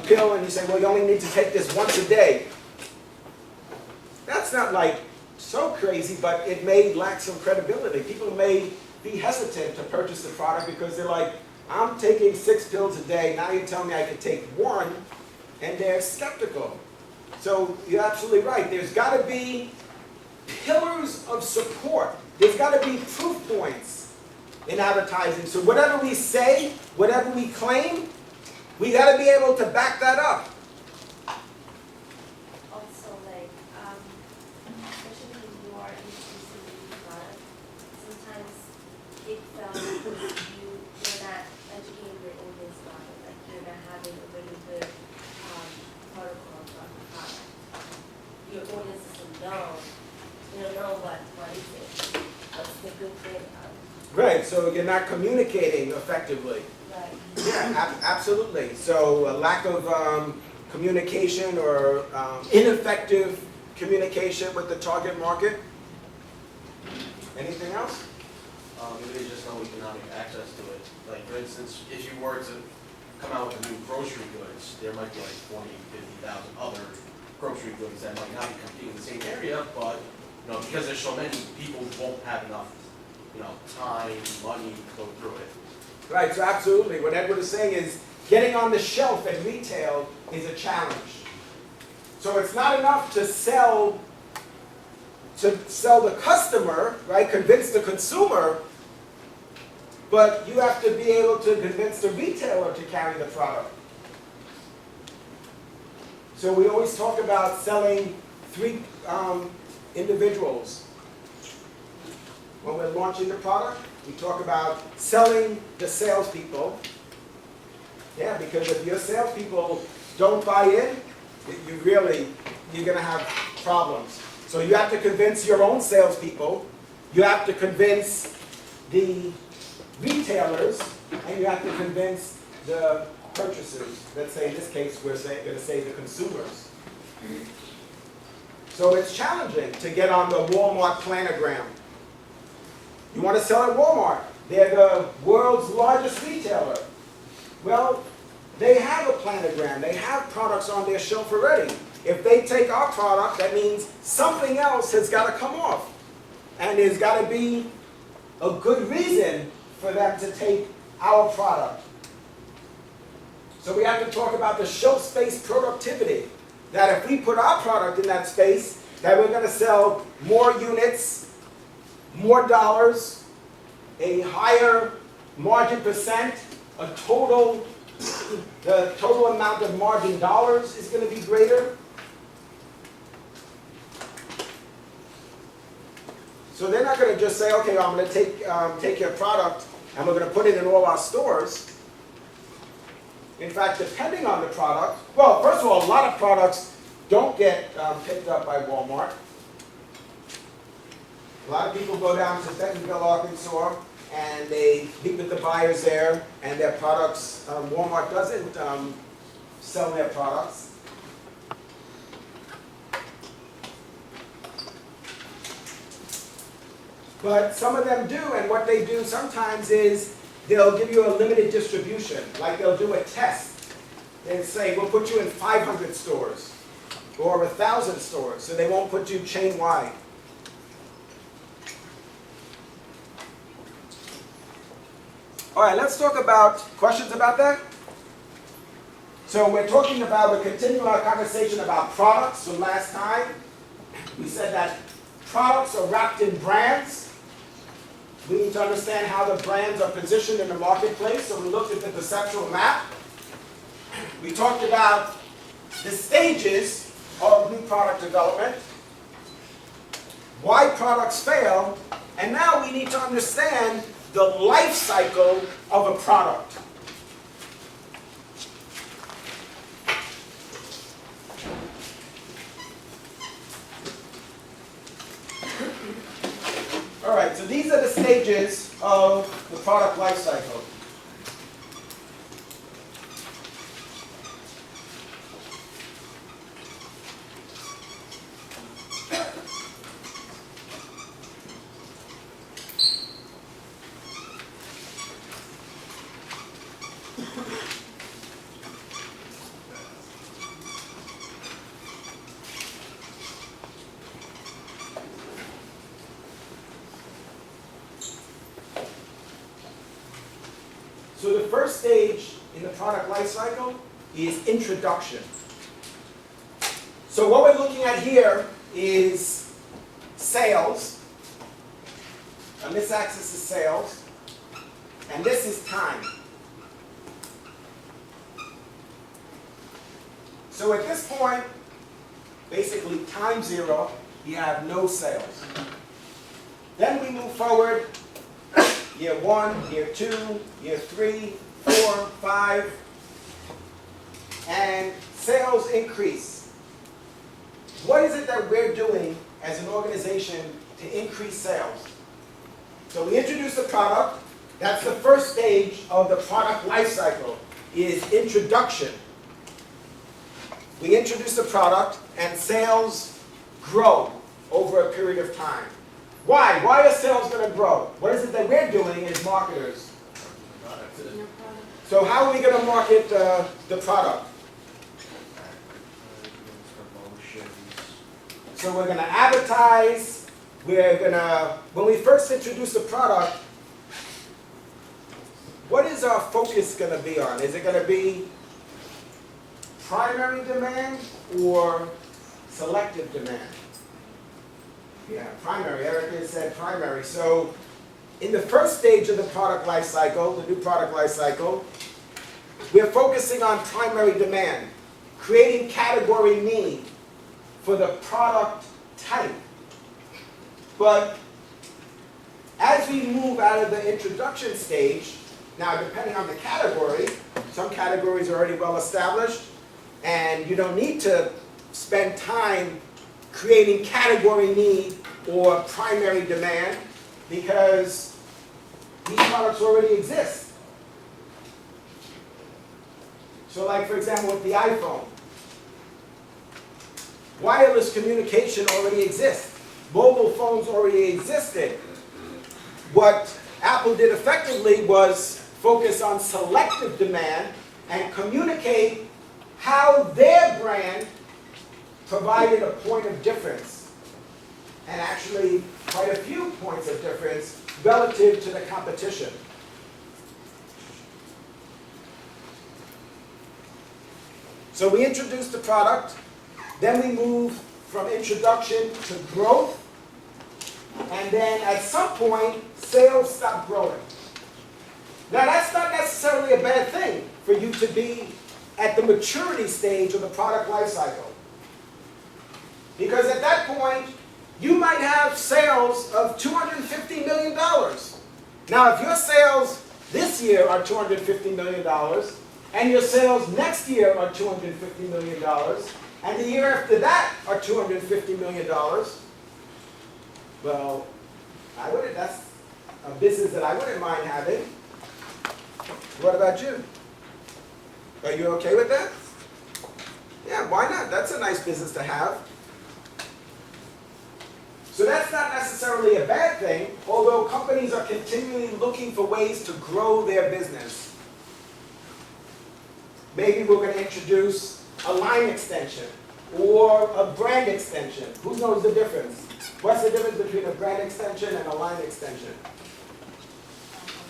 pill and you say, well, you only need to take this once a day? That's not like so crazy, but it may lack some credibility. People may be hesitant to purchase the product because they're like, I'm taking 6 pills a day, now you tell me I can take 1, and they're skeptical. So you're absolutely right. There's got to be pillars of support. There's got to be proof points in advertising. So whatever we say, whatever we claim, we got to be able to back that up. Also, like, especially when you are introducing a new product, sometimes it felt because you're not educating your audience about it, like you're not having a really good protocol about the product. Your audience doesn't know, they don't know what is it, what's the good thing about it. Right, so you're not communicating effectively. Right. Yeah, absolutely. So a lack of communication or ineffective communication with the target market. Anything else? Maybe there's just no economic access to it. Like, for instance, if you were to come out with a new grocery goods, there might be like 20, 50,000 other grocery goods that might not be competing in the same area, but because there's so many, people won't have enough time, money to go through it. Right, so absolutely. What Edward is saying is getting on the shelf at retail is a challenge. So it's not enough to sell the customer, right, convince the consumer, but you have to be able to convince the retailer to carry the product. So we always talk about selling 3 individuals. when we're launching the product. We talk about selling the salespeople. Yeah, because if your salespeople don't buy in, you're going to have problems. So you have to convince your own salespeople, you have to convince the retailers, and you have to convince the purchasers. Let's say in this case, we're going to say the consumers. So it's challenging to get on the Walmart planogram. You want to sell at Walmart. They're the world's largest retailer. Well, they have a planogram. They have products on their shelf already. If they take our product, that means something else has got to come off. And there's got to be a good reason for them to take our product. So we have to talk about the shelf space productivity. That if we put our product in that space, that we're going to sell more units, more dollars, a higher margin percent, the total amount of margin dollars is going to be greater. So they're not going to just say, okay, I'm going to take your product and we're going to put it in all our stores. In fact, depending on the product, well, first of all, a lot of products don't get picked up by Walmart. A lot of people go down to Bentonville, Arkansas, and they meet with the buyers there, and their products, Walmart doesn't sell their products. But some of them do, and what they do sometimes is they'll give you a limited distribution, like they'll do a test. They'll say, we'll put you in 500 stores, or 1,000 stores, so they won't put you chain-wide. All right, let's talk about questions about that. So we're continuing our conversation about products from last time. We said that products are wrapped in brands. We need to understand how the brands are positioned in the marketplace, so we looked at the perceptual map. We talked about the stages of new product development, why products fail, and now we need to understand the life cycle of a product. All right, so these are the stages of the product life cycle. So the first stage in the product life cycle is introduction. So what we're looking at here is sales. On this axis is sales, and this is time. So at this point, basically time zero, you have no sales. Then we move forward. Year 1, year 2, year 3, 4, 5, and sales increase. What is it that we're doing as an organization to increase sales? So we introduce the product. That's the first stage of the product life cycle, is introduction. We introduce the product and sales grow over a period of time. Why? Why are sales going to grow? What is it that we're doing as marketers? So how are we going to market the product? So we're going to advertise. When we first introduce the product, what is our focus going to be on? Is it going to be primary demand or selective demand? Yeah, primary. Erica said primary. So in the first stage of the product life cycle, the new product life cycle, we're focusing on primary demand, creating category need for the product type. But we move out of the introduction stage, now depending on the category, some categories are already well established, and you don't need to spend time creating category need or primary demand because these products already exist. So like for example with the iPhone, wireless communication already exists. Mobile phones already existed. What Apple did effectively was focus on selective demand and communicate how their brand provided a point of difference, and actually quite a few points of difference relative to the competition. So we introduced the product, then we move from introduction to growth, and then at some point, sales stop growing. Now that's not necessarily a bad thing for you to be at the maturity stage of the product life cycle. Because at that point, you might have sales of $250 million. Now if your sales this year are $250 million, and your sales next year are $250 million, and the year after that are $250 million, well, that's a business that I wouldn't mind having. What about you? Are you okay with that? Yeah, why not? That's a nice business to have. So that's not necessarily a bad thing, although companies are continually looking for ways to grow their business. Maybe we're going to introduce a line extension or a brand extension. Who knows the difference? What's the difference between a brand extension and a line extension? A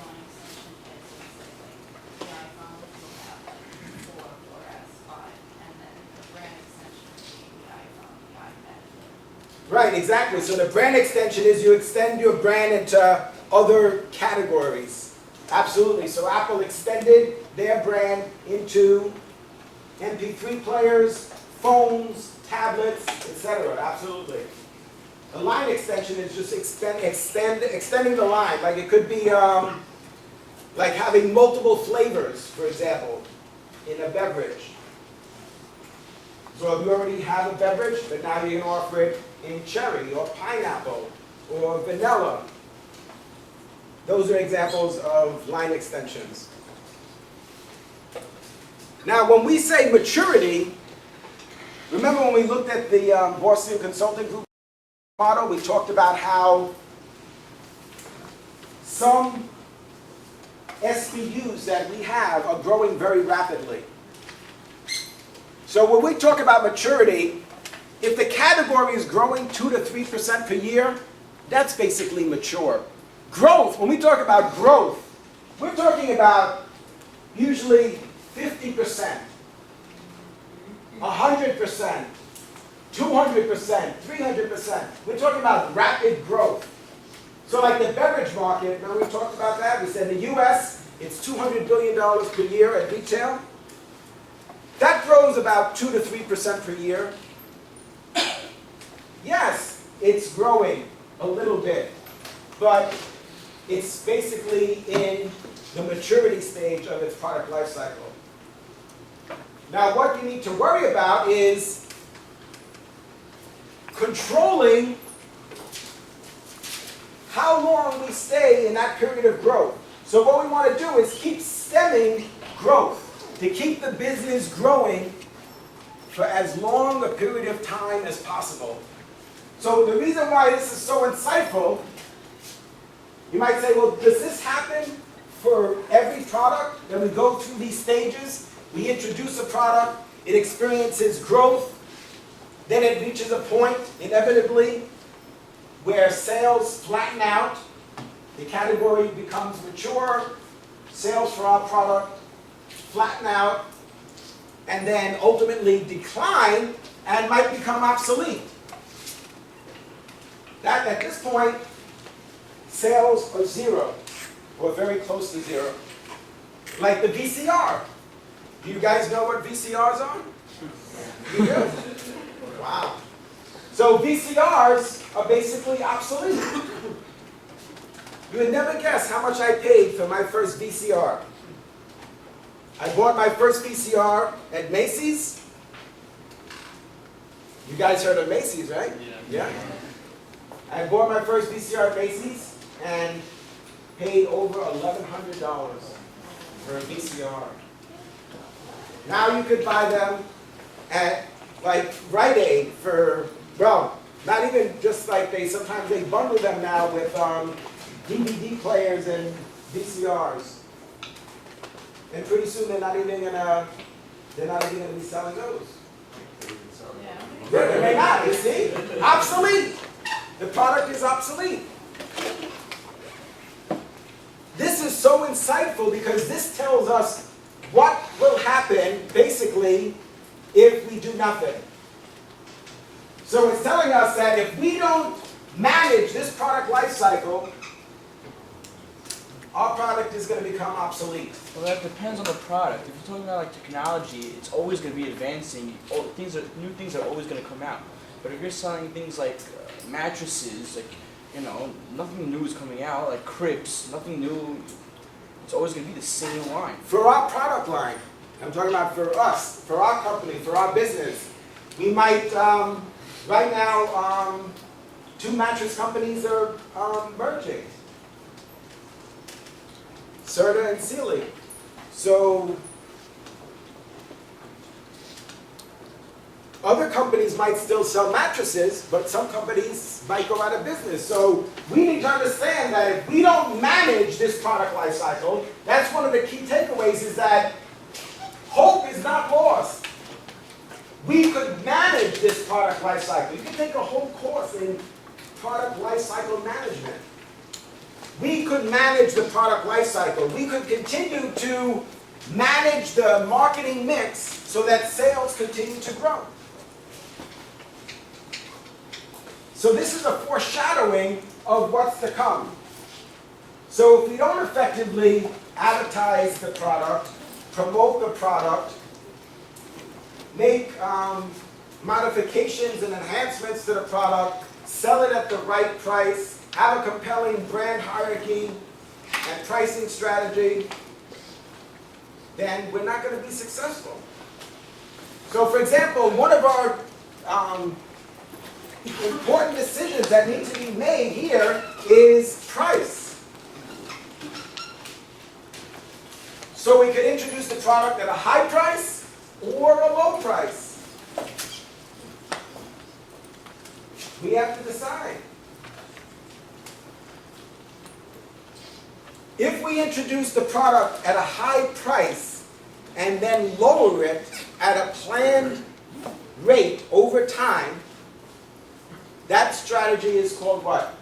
line extension is like the iPhone will have like 4, 4S, 5, and then the brand extension would be the iPhone, the iPad. Right, exactly. So the brand extension is you extend your brand into other categories. Absolutely. So Apple extended their brand into MP3 players, phones, tablets, etc. Absolutely. A line extension is just extending the line. Like it could be like having multiple flavors, for example, in a beverage. So if you already have a beverage, but now you can offer it in cherry or pineapple or vanilla. Those are examples of line extensions. Now when we say maturity, remember when we looked at the Boston Consulting Group model, we talked about how some SBUs that we have are growing very rapidly. So when we talk about maturity, if the category is growing 2 to 3% per year, that's basically mature. Growth, when we talk about growth, we're talking about usually 50%, 100%, 200%, 300%. We're talking about rapid growth. So like the beverage market, remember we talked about that? We said in the US, it's $200 billion per year at retail. That grows about 2 to 3% per year. Yes, it's growing a little bit, but it's basically in the maturity stage of its product life cycle. Now what you need to worry about is controlling how long we stay in that period of growth. So what we want to do is keep stemming growth, to keep the business growing for as long a period of time as possible. So the reason why this is so insightful, you might say, well, does this happen for every product? That we go through these stages, we introduce a product, it experiences growth, then it reaches a point, inevitably, where sales flatten out, the category becomes mature, sales for our product flatten out, and then ultimately decline and might become obsolete. That at this point, sales are zero, or very close to zero. Like the VCR. Do you guys know what VCRs are? You do? Wow. So VCRs are basically obsolete. You would never guess how much I paid for my first VCR. I bought my first VCR at Macy's. You guys heard of Macy's, right? Yeah. I bought my first VCR at Macy's and paid over $1,100 for a VCR. Now you could buy them at like Rite Aid for, well, not even just like sometimes they bundle them now with DVD players and VCRs. And pretty soon they're not even gonna be selling those. They may not, you see? Obsolete. The product is obsolete. This is so insightful because this tells us what will happen, basically, if we do nothing. So it's telling us that if we don't manage this product life cycle, our product is going to become obsolete. Well, that depends on the product. If you're talking about like technology, it's always going to be advancing. New things are always going to come out. But if you're selling things like mattresses, like, you know, nothing new is coming out. Like cribs, nothing new. It's always going to be the same line. For our product line, I'm talking about for us, for our company, for our business, we might, right now, 2 mattress companies are merging. Serta and Sealy. So other companies might still sell mattresses, but some companies might go out of business. So we need to understand that if we don't manage this product life cycle, that's one of the key takeaways, is that hope is not lost. We could manage this product life cycle. You can take a whole course in product life cycle management. We could manage the product life cycle. We could continue to manage the marketing mix so that sales continue to grow. So this is a foreshadowing of what's to come. So if we don't effectively advertise the product, promote the product, make modifications and enhancements to the product, sell it at the right price, have a compelling brand hierarchy and pricing strategy, then we're not going to be successful. So for example, one of our important decisions that need to be made here is price. So we could introduce the product at a high price or a low price. We have to decide. If we introduce the product at a high price and then lower it at a planned rate over time, that strategy is called what?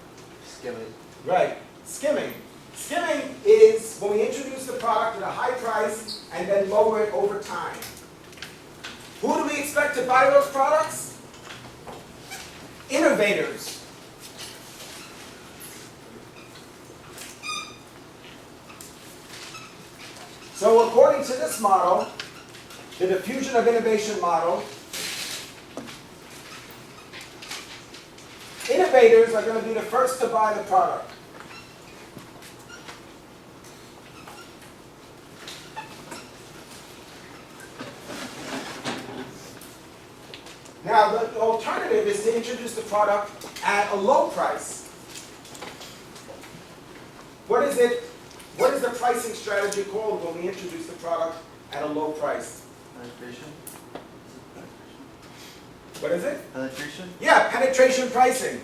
Skimming. Right, skimming. Skimming is when we introduce the product at a high price and then lower it over time. Who do we expect to buy those products? Innovators. So according to this model, the diffusion of innovation model, innovators are going to be the first to buy the product. Now, the alternative is to introduce the product at a low price. What is it? What is the pricing strategy called when we introduce the product at a low price? Penetration? What is it? Penetration? Yeah, penetration pricing.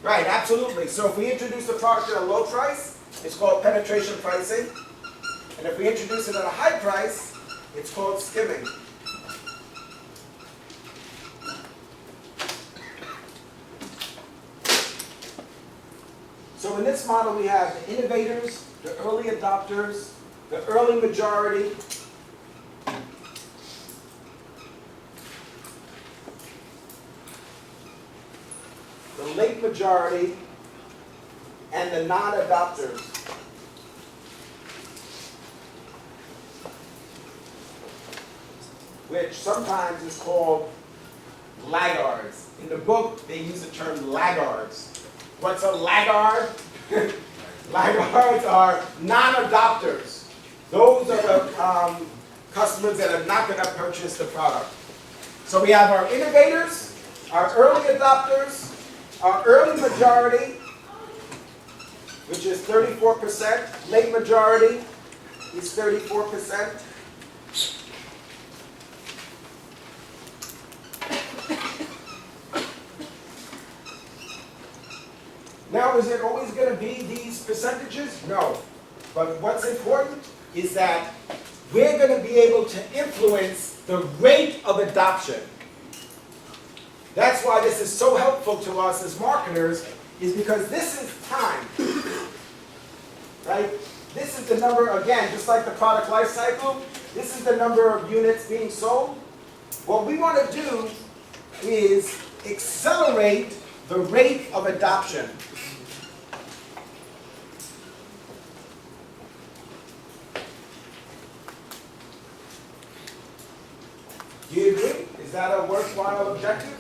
Right, absolutely. So if we introduce the product at a low price, it's called penetration pricing. And if we introduce it at a high price, it's called skimming. So in this model, we have the innovators, the early adopters, the early majority, the late majority, and the non-adopters. Which sometimes is called laggards. In the book, they use the term laggards. What's a laggard? Laggards are non-adopters. Those are the customers that are not going to purchase the product. So we have our innovators, our early adopters, our early majority, which is 34%. Late majority is 34%. Now, is it always going to be these percentages? No. But what's important is that we're going to be able to influence the rate of adoption. That's why this is so helpful to us as marketers, is because this is time. Right? This is the number, again, just like the product life cycle, this is the number of units being sold. What we want to do is accelerate the rate of adoption. Do you agree? Is that a worthwhile objective?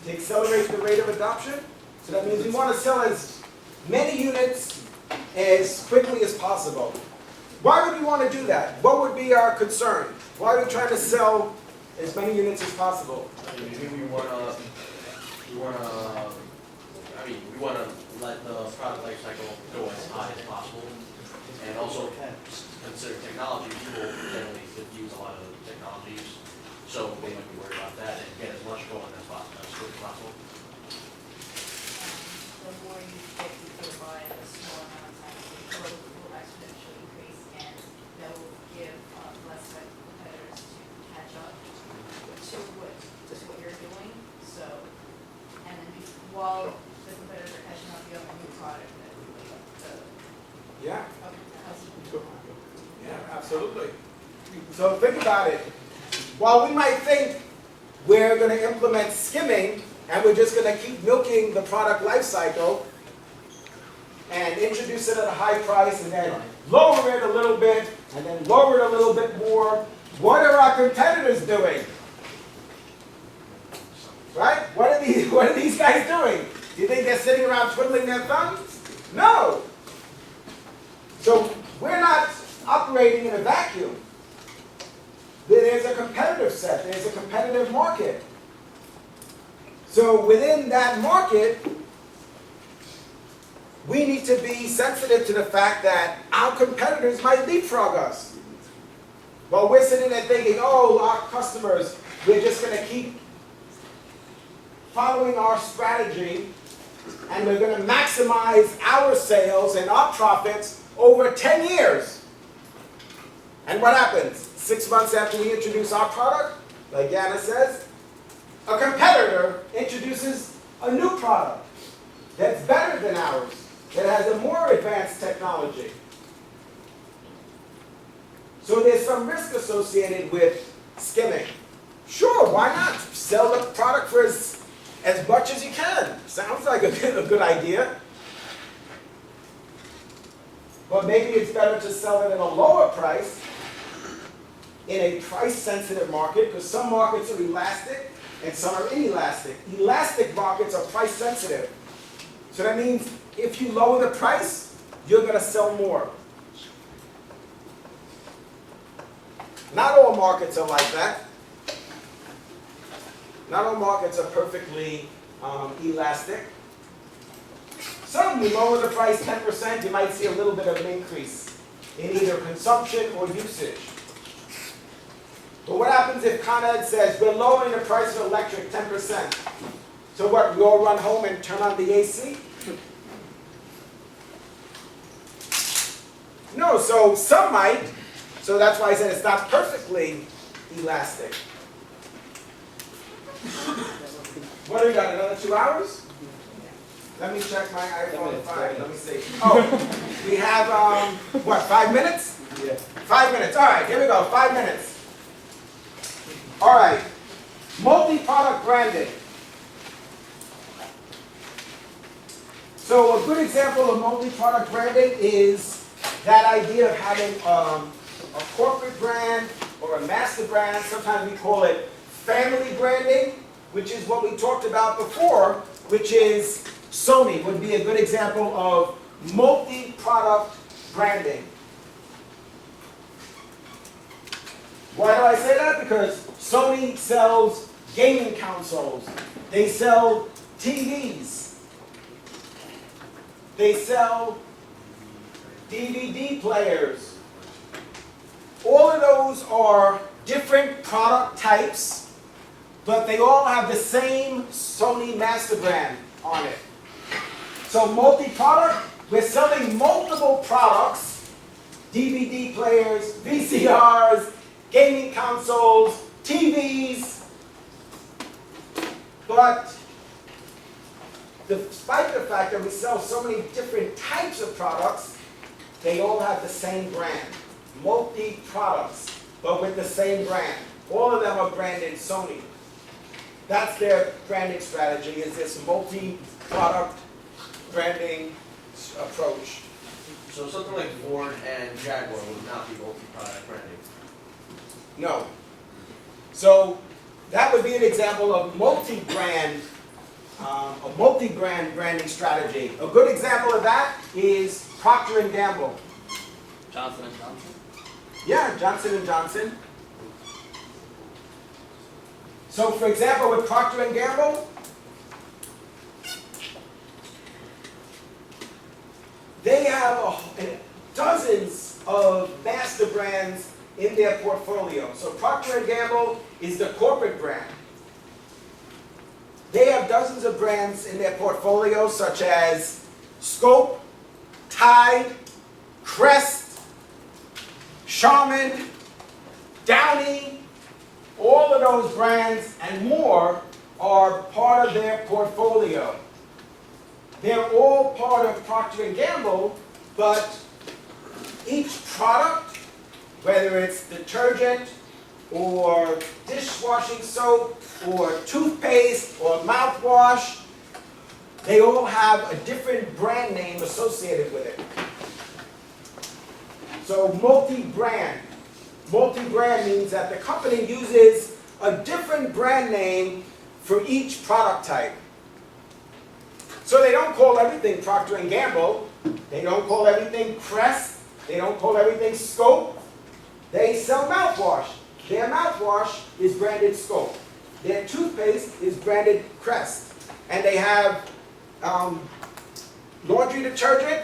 To accelerate the rate of adoption? So that means we want to sell as many units as quickly as possible. Why would we want to do that? What would be our concern? Why are we trying to sell as many units as possible? Maybe we wanna let the product life cycle go as high as possible. And also consider technology. People generally use a lot of technologies, so they might be worried about that and get as much going as possible, as quick as possible. The more you get people to buy at a small amount of time, the growth will exponentially increase, and that will give less competitors to catch up to what you're doing. So, and then while the competitors are catching up, you have a new product that Yeah. customer. Yeah, absolutely. So think about it. While we might think we're going to implement skimming and we're just going to keep milking the product life cycle and introduce it at a high price and then lower it a little bit and then lower it a little bit more, what are our competitors doing? Right? What are these guys doing? Do you think they're sitting around twiddling their thumbs? No. So we're not operating in a vacuum. There's a competitive set. There's a competitive market. So within that market, we need to be sensitive to the fact that our competitors might leapfrog us. Well, we're sitting there thinking, oh, our customers, we're just going to keep following our strategy and we're going to maximize our sales and our profits over 10 years. And what happens? 6 months after we introduce our product, like Yana says, a competitor introduces a new product that's better than ours, that has a more advanced technology. So there's some risk associated with skimming. Sure, why not? Sell the product for as much as you can. Sounds like a good idea. But maybe it's better to sell it at a lower price in a price-sensitive market, because some markets are elastic and some are inelastic. Elastic markets are price-sensitive. So that means if you lower the price, you're going to sell more. Not all markets are like that. Not all markets are perfectly elastic. Some, you lower the price 10%, you might see a little bit of an increase in either consumption or usage. But what happens if Con Ed says, we're lowering the price of electric 10%? So what, we all run home and turn on the AC? No, so some might. So that's why I said it's not perfectly elastic. What do we got, another 2 hours? Let me check my iPhone 5, let me see. Oh, we have, what, 5 minutes? Yeah. 5 minutes, all right, here we go, 5 minutes. All right, multi-product branding. So a good example of multi-product branding is that idea of having a corporate brand or a master brand. Sometimes we call it family branding, which is what we talked about before, which is Sony would be a good example of multi-product branding. Why do I say that? Because Sony sells gaming consoles. They sell TVs. They sell DVD players. All of those are different product types, but they all have the same Sony master brand on it. So multi-product, we're selling multiple products, DVD players, VCRs, gaming consoles, TVs, but despite the fact that we sell so many different types of products, they all have the same brand. Multi-products, but with the same brand. All of them are branded Sony. That's their branding strategy, is this multi-product branding approach. So something like Ford and Jaguar would not be multi-product branding. No. So that would be an example of multi-brand, a multi-brand branding strategy. A good example of that is Procter & Gamble. Johnson and Johnson? Yeah, Johnson & Johnson. So for example, with Procter & Gamble, they have dozens of master brands in their portfolio. So Procter & Gamble is the corporate brand. They have dozens of brands in their portfolio such as Scope, Tide, Crest, Charmin, Downy. All of those brands and more are part of their portfolio. They're all part of Procter & Gamble, but each product, whether it's detergent or dishwashing soap or toothpaste or mouthwash, they all have a different brand name associated with it. So multi-brand. Multi-brand means that the company uses a different brand name for each product type. So they don't call everything Procter & Gamble. They don't call everything Crest. They don't call everything Scope. They sell mouthwash. Their mouthwash is branded Scope. Their toothpaste is branded Crest. And they have laundry detergent.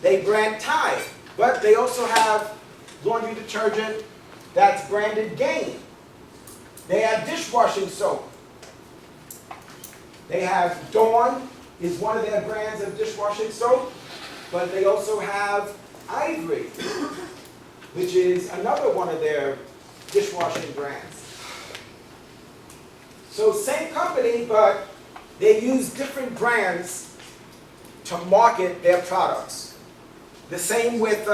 They brand Tide. But they also have laundry detergent that's branded Gain. They have dishwashing soap. They have Dawn is one of their brands of dishwashing soap, but they also have Ivory, which is another one of their dishwashing brands. So same company, but they use different brands to market their products. The same with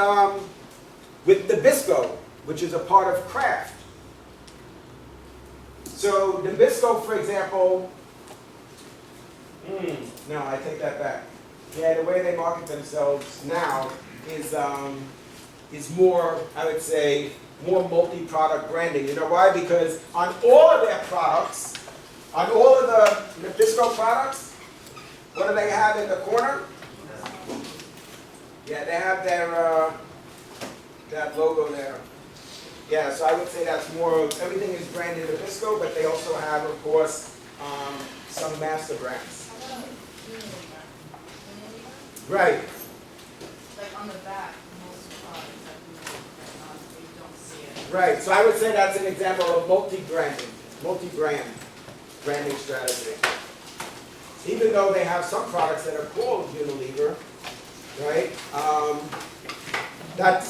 Nabisco, which is a part of Kraft. So Nabisco, for example, no, I take that back. Yeah, the way they market themselves now is more, I would say, more multi-product branding. You know why? Because on all of their products, on all of the Nabisco products, what do they have in the corner? Yeah, they have their that logo there. Yeah, so I would say that's more, everything is branded Nabisco, but they also have, of course, some master brands. Right. Like on the back, most products that you don't see it. Right, so I would say that's an example of multi-brand branding strategy. Even though they have some products that are called Unilever, right? That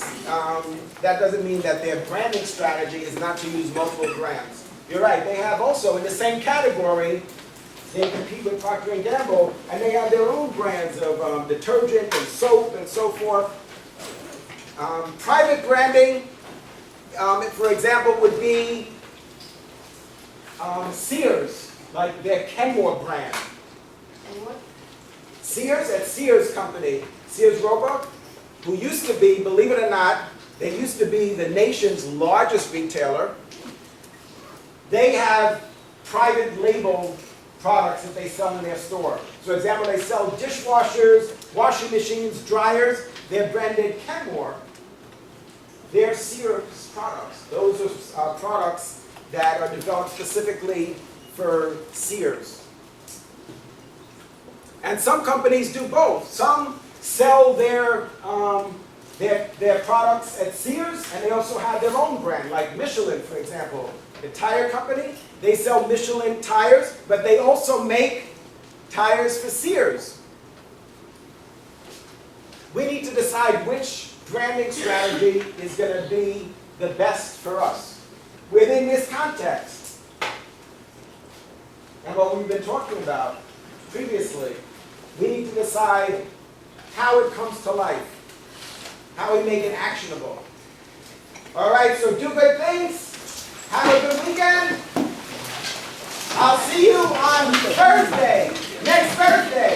doesn't mean that their branding strategy is not to use multiple brands. You're right, they have also in the same category, they compete with Procter & Gamble, and they have their own brands of detergent and soap and so forth. Private branding, for example, would be Sears, like their Kenmore brand. And what? Sears, at Sears Company, Sears Roebuck, who used to be, believe it or not, they used to be the nation's largest retailer. They have private label products that they sell in their store. So, for example, they sell dishwashers, washing machines, dryers. They're branded Kenmore. They're Sears products. Those are products that are developed specifically for Sears. And some companies do both. Some sell their products at Sears, and they also have their own brand, like Michelin, for example. The tire company, they sell Michelin tires, but they also make tires for Sears. We need to decide which branding strategy is going to be the best for us within this context. And what we've been talking about previously, we need to decide how it comes to life, how we make it actionable. All right, so do good things. Have a good weekend. I'll see you on Thursday, next Thursday.